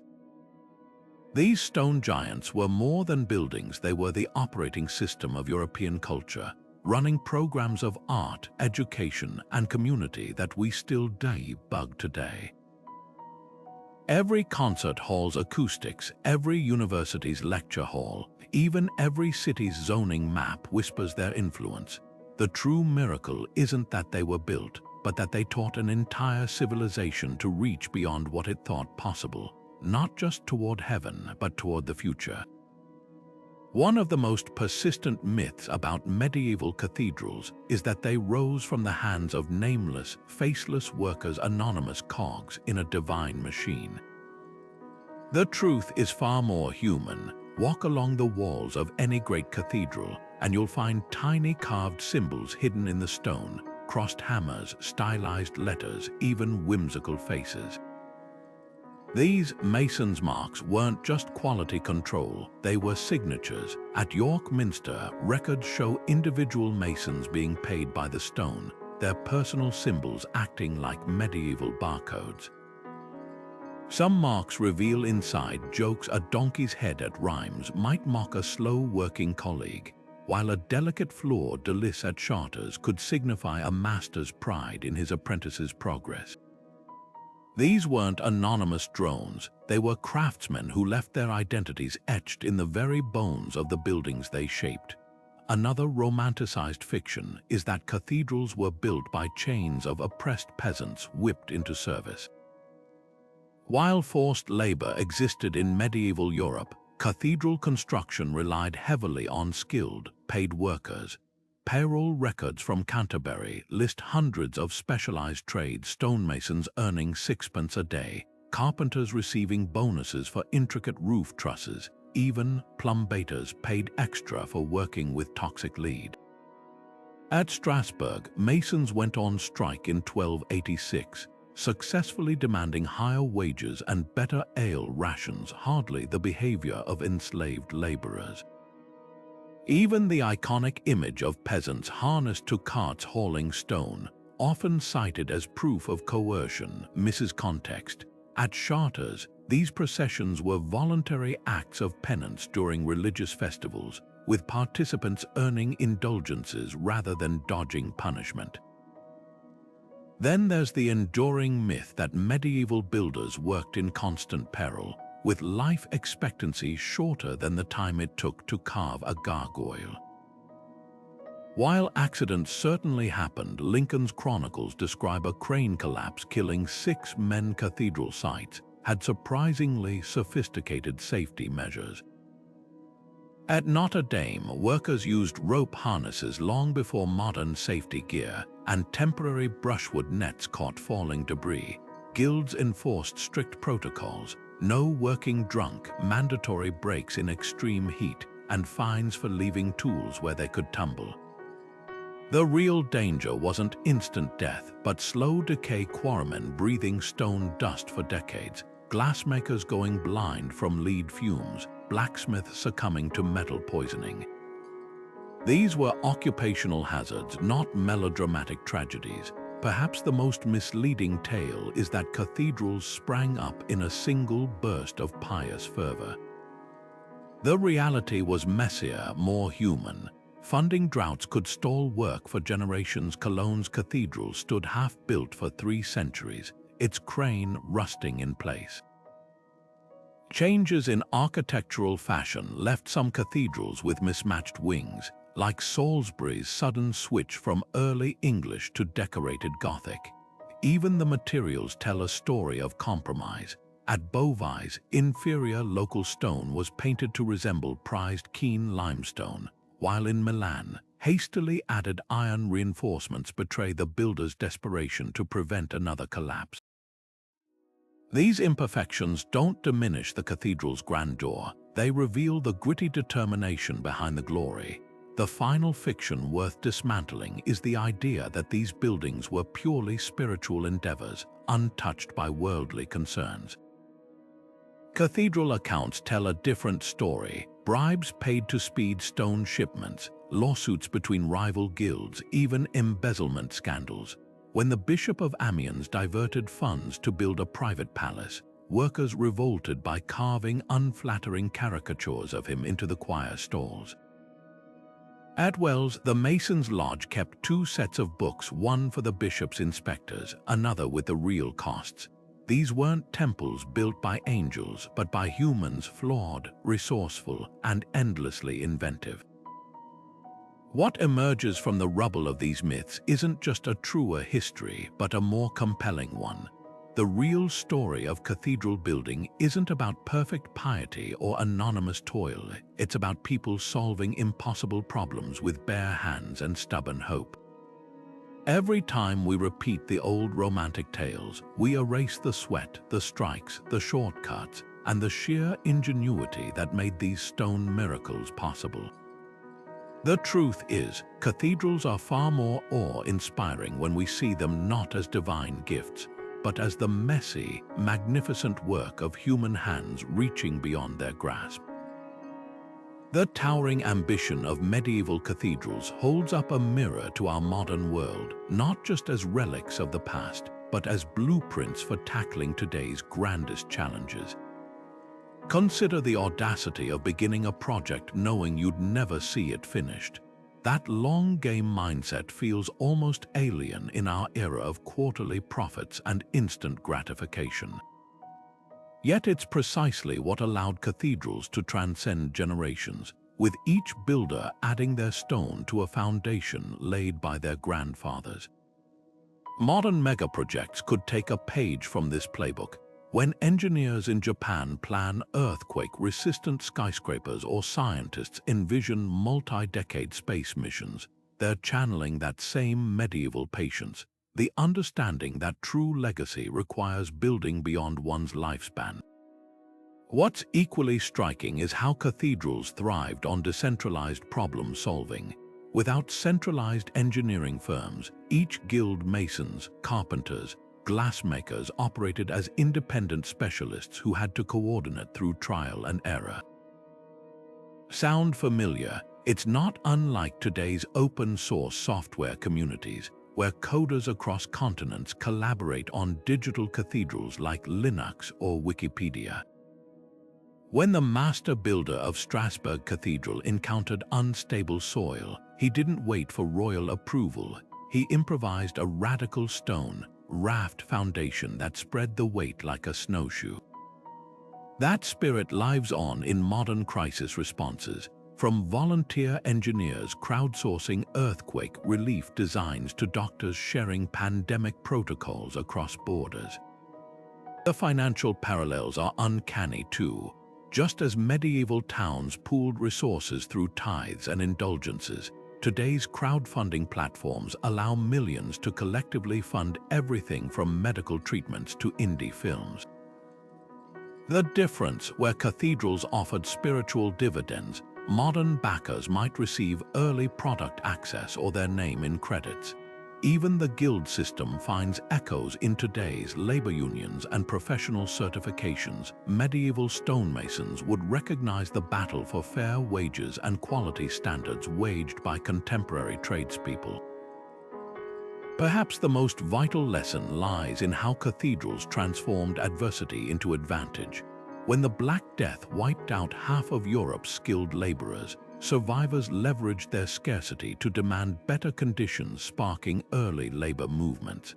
These stone giants were more than buildings. They were the operating system of European culture, running programs of art, education, and community that we still debug today. Every concert hall's acoustics, every university's lecture hall, even every city's zoning map whispers their influence. The true miracle isn't that they were built, but that they taught an entire civilization to reach beyond what it thought possible, not just toward heaven, but toward the future. One of the most persistent myths about medieval cathedrals is that they rose from the hands of nameless, faceless workers, anonymous cogs in a divine machine. The truth is far more human. Walk along the walls of any great cathedral, and you'll find tiny carved symbols hidden in the stone, crossed hammers, stylized letters, even whimsical faces. These masons' marks weren't just quality control, they were signatures. At York Minster, records show individual masons being paid by the stone, their personal symbols acting like medieval barcodes. Some marks reveal inside jokes. A donkey's head at Rheims might mock a slow-working colleague, while a delicate fleur-de-lis at Chartres could signify a master's pride in his apprentice's progress. These weren't anonymous drones, they were craftsmen who left their identities etched in the very bones of the buildings they shaped. Another romanticized fiction is that cathedrals were built by chains of oppressed peasants whipped into service. While forced labor existed in medieval Europe, cathedral construction relied heavily on skilled, paid workers. Payroll records from Canterbury list hundreds of specialized trades: stonemasons earning sixpence a day, carpenters receiving bonuses for intricate roof trusses, even plumbaters paid extra for working with toxic lead. At Strasbourg, masons went on strike in 1286, successfully demanding higher wages and better ale rations, hardly the behavior of enslaved laborers. Even the iconic image of peasants harnessed to carts hauling stone, often cited as proof of coercion, misses context. At Chartres, these processions were voluntary acts of penance during religious festivals, with participants earning indulgences rather than dodging punishment. Then there's the enduring myth that medieval builders worked in constant peril, with life expectancy shorter than the time it took to carve a gargoyle. While accidents certainly happened, Lincoln's chronicles describe a crane collapse killing 6 men. Cathedral sites had surprisingly sophisticated safety measures. At Notre Dame, workers used rope harnesses long before modern safety gear, and temporary brushwood nets caught falling debris. Guilds enforced strict protocols: no working drunk, mandatory breaks in extreme heat, and fines for leaving tools where they could tumble. The real danger wasn't instant death, but slow decay: quarrymen breathing stone dust for decades, glassmakers going blind from lead fumes, blacksmith succumbing to metal poisoning. These were occupational hazards, not melodramatic tragedies. Perhaps the most misleading tale is that cathedrals sprang up in a single burst of pious fervor. The reality was messier, more human. Funding droughts could stall work for generations. Cologne's cathedral stood half-built for 3 centuries, its crane rusting in place. Changes in architectural fashion left some cathedrals with mismatched wings, like Salisbury's sudden switch from early English to decorated Gothic. Even the materials tell a story of compromise. At Beauvais, inferior local stone was painted to resemble prized keen limestone, while in Milan, hastily added iron reinforcements betray the builder's desperation to prevent another collapse. These imperfections don't diminish the cathedral's grandeur, they reveal the gritty determination behind the glory. The final fiction worth dismantling is the idea that these buildings were purely spiritual endeavors, untouched by worldly concerns. Cathedral accounts tell a different story. Bribes paid to speed stone shipments, lawsuits between rival guilds, even embezzlement scandals. When the Bishop of Amiens diverted funds to build a private palace, workers revolted by carving unflattering caricatures of him into the choir stalls. At Wells, the Masons' Lodge kept 2 sets of books, one for the bishop's inspectors, another with the real costs. These weren't temples built by angels, but by humans flawed, resourceful, and endlessly inventive. What emerges from the rubble of these myths isn't just a truer history, but a more compelling one. The real story of cathedral building isn't about perfect piety or anonymous toil. It's about people solving impossible problems with bare hands and stubborn hope. Every time we repeat the old romantic tales, we erase the sweat, the strikes, the shortcuts, and the sheer ingenuity that made these stone miracles possible. The truth is, cathedrals are far more awe-inspiring when we see them not as divine gifts, but as the messy, magnificent work of human hands reaching beyond their grasp. The towering ambition of medieval cathedrals holds up a mirror to our modern world, not just as relics of the past, but as blueprints for tackling today's grandest challenges. Consider the audacity of beginning a project knowing you'd never see it finished. That long-game mindset feels almost alien in our era of quarterly profits and instant gratification. Yet it's precisely what allowed cathedrals to transcend generations, with each builder adding their stone to a foundation laid by their grandfathers. Modern megaprojects could take a page from this playbook. When engineers in Japan plan earthquake-resistant skyscrapers or scientists envision multi-decade space missions, they're channeling that same medieval patience, the understanding that true legacy requires building beyond one's lifespan. What's equally striking is how cathedrals thrived on decentralized problem-solving. Without centralized engineering firms, each guild masons, carpenters, glassmakers operated as independent specialists who had to coordinate through trial and error. Sound familiar? It's not unlike today's open-source software communities, where coders across continents collaborate on digital cathedrals like Linux or Wikipedia. When the master builder of Strasbourg Cathedral encountered unstable soil, he didn't wait for royal approval. He improvised a radical stone, raft foundation that spread the weight like a snowshoe. That spirit lives on in modern crisis responses, from volunteer engineers crowdsourcing earthquake relief designs to doctors sharing pandemic protocols across borders. The financial parallels are uncanny too. Just as medieval towns pooled resources through tithes and indulgences, today's crowdfunding platforms allow millions to collectively fund everything from medical treatments to indie films. The difference, where cathedrals offered spiritual dividends, modern backers might receive early product access or their name in credits. Even the guild system finds echoes in today's labor unions and professional certifications. Medieval stonemasons would recognize the battle for fair wages and quality standards waged by contemporary tradespeople. Perhaps the most vital lesson lies in how cathedrals transformed adversity into advantage. When the Black Death wiped out half of Europe's skilled laborers, survivors leveraged their scarcity to demand better conditions, sparking early labor movements.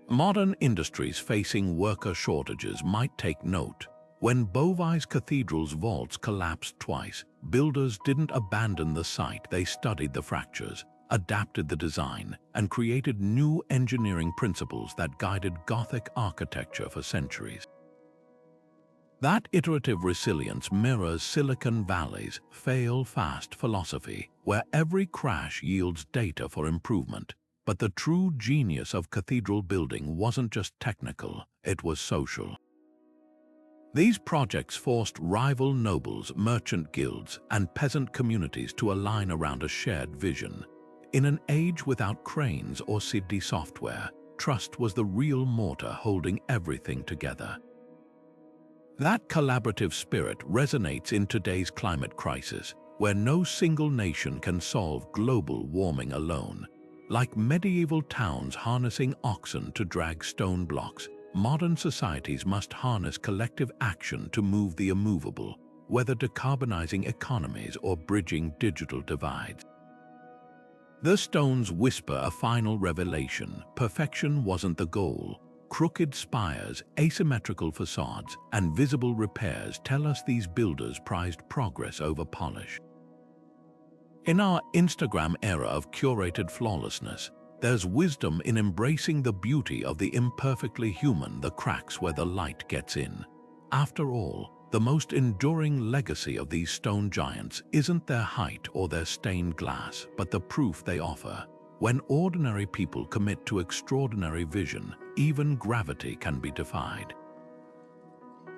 Modern industries facing worker shortages might take note. When Beauvais Cathedral's vaults collapsed twice, builders didn't abandon the site. They studied the fractures, adapted the design, and created new engineering principles that guided Gothic architecture for centuries. That iterative resilience mirrors Silicon Valley's fail-fast philosophy, where every crash yields data for improvement. But the true genius of cathedral building wasn't just technical, it was social. These projects forced rival nobles, merchant guilds, and peasant communities to align around a shared vision. In an age without cranes or CD software, trust was the real mortar holding everything together. That collaborative spirit resonates in today's climate crisis, where no single nation can solve global warming alone. Like medieval towns harnessing oxen to drag stone blocks, modern societies must harness collective action to move the immovable, whether decarbonizing economies or bridging digital divides. The stones whisper a final revelation. Perfection wasn't the goal. Crooked spires, asymmetrical facades, and visible repairs tell us these builders prized progress over polish. In our Instagram era of curated flawlessness, there's wisdom in embracing the beauty of the imperfectly human, the cracks where the light gets in. After all, the most enduring legacy of these stone giants isn't their height or their stained glass, but the proof they offer. When ordinary people commit to extraordinary vision, even gravity can be defied.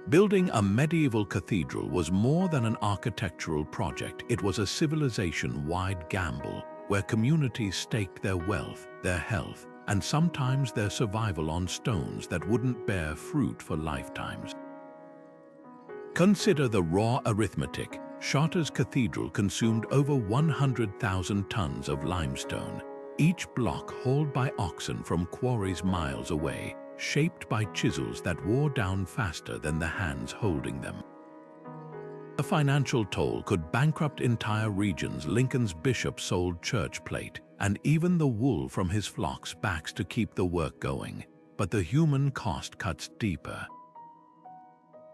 Building a medieval cathedral was more than an architectural project. It was a civilization-wide gamble, where communities staked their wealth, their health, and sometimes their survival on stones that wouldn't bear fruit for lifetimes. Consider the raw arithmetic. Chartres Cathedral consumed over 100,000 tons of limestone, each block hauled by oxen from quarries miles away, shaped by chisels that wore down faster than the hands holding them. The financial toll could bankrupt entire regions. Lincoln's bishop sold church plate and even the wool from his flock's backs to keep the work going. But the human cost cuts deeper.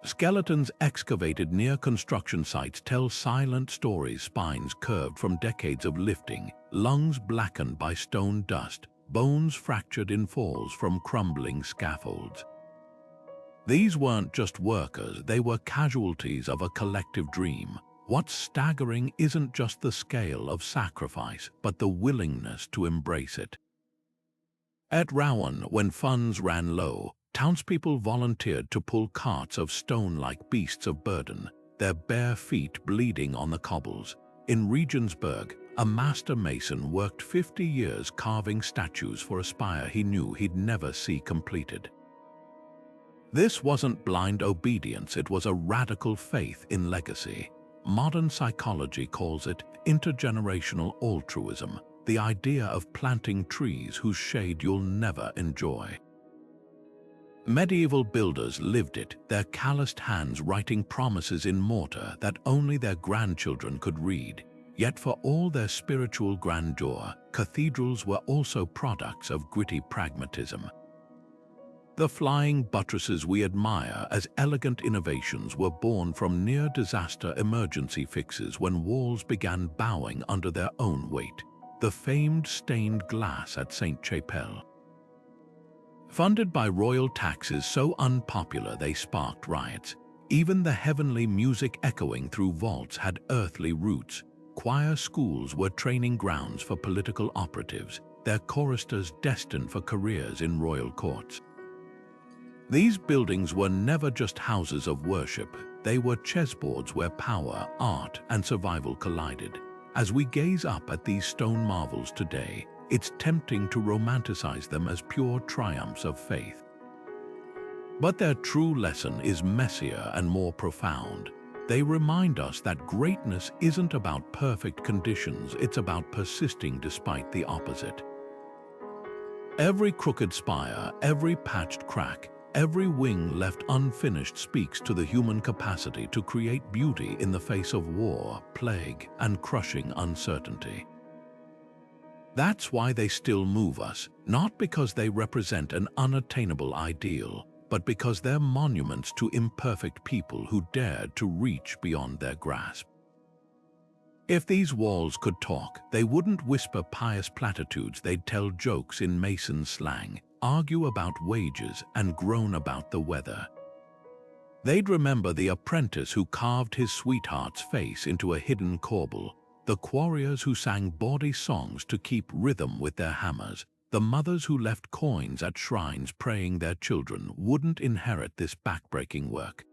Skeletons excavated near construction sites tell silent stories, spines curved from decades of lifting, lungs blackened by stone dust, bones fractured in falls from crumbling scaffolds. These weren't just workers, they were casualties of a collective dream. What's staggering isn't just the scale of sacrifice, but the willingness to embrace it. At Rowan, when funds ran low, townspeople volunteered to pull carts of stone like beasts of burden, their bare feet bleeding on the cobbles. In Regensburg, a master mason worked 50 years carving statues for a spire he knew he'd never see completed. This wasn't blind obedience, it was a radical faith in legacy. Modern psychology calls it intergenerational altruism, the idea of planting trees whose shade you'll never enjoy. Medieval builders lived it, their calloused hands writing promises in mortar that only their grandchildren could read. Yet for all their spiritual grandeur, cathedrals were also products of gritty pragmatism. The flying buttresses we admire as elegant innovations were born from near-disaster emergency fixes when walls began bowing under their own weight. The famed stained glass at Sainte-Chapelle. Funded by royal taxes so unpopular they sparked riots, even the heavenly music echoing through vaults had earthly roots. Choir schools were training grounds for political operatives, their choristers destined for careers in royal courts. These buildings were never just houses of worship, they were chessboards where power, art, and survival collided. As we gaze up at these stone marvels today, it's tempting to romanticize them as pure triumphs of faith. But their true lesson is messier and more profound. They remind us that greatness isn't about perfect conditions, it's about persisting despite the opposite. Every crooked spire, every patched crack, every wing left unfinished speaks to the human capacity to create beauty in the face of war, plague, and crushing uncertainty. That's why they still move us, not because they represent an unattainable ideal, but because they're monuments to imperfect people who dared to reach beyond their grasp. If these walls could talk, they wouldn't whisper pious platitudes, they'd tell jokes in mason slang, argue about wages, and groan about the weather. They'd remember the apprentice who carved his sweetheart's face into a hidden corbel, the quarriers who sang bawdy songs to keep rhythm with their hammers, the mothers who left coins at shrines praying their children wouldn't inherit this backbreaking work.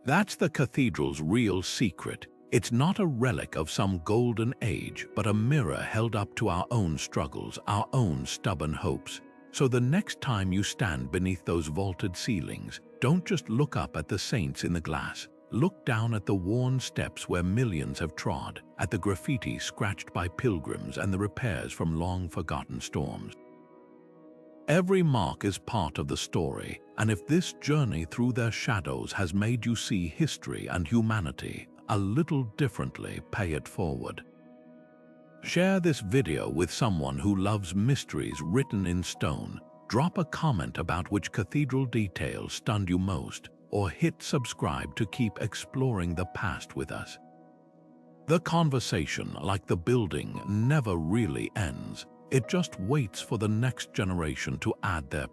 That's the cathedral's real secret. It's not a relic of some golden age, but a mirror held up to our own struggles, our own stubborn hopes. So the next time you stand beneath those vaulted ceilings, don't just look up at the saints in the glass. Look down at the worn steps where millions have trod, at the graffiti scratched by pilgrims and the repairs from long-forgotten storms. Every mark is part of the story, and if this journey through their shadows has made you see history and humanity a little differently, pay it forward. Share this video with someone who loves mysteries written in stone. Drop a comment about which cathedral detail stunned you most, or hit subscribe to keep exploring the past with us. The conversation, like the building, never really ends. It just waits for the next generation to add their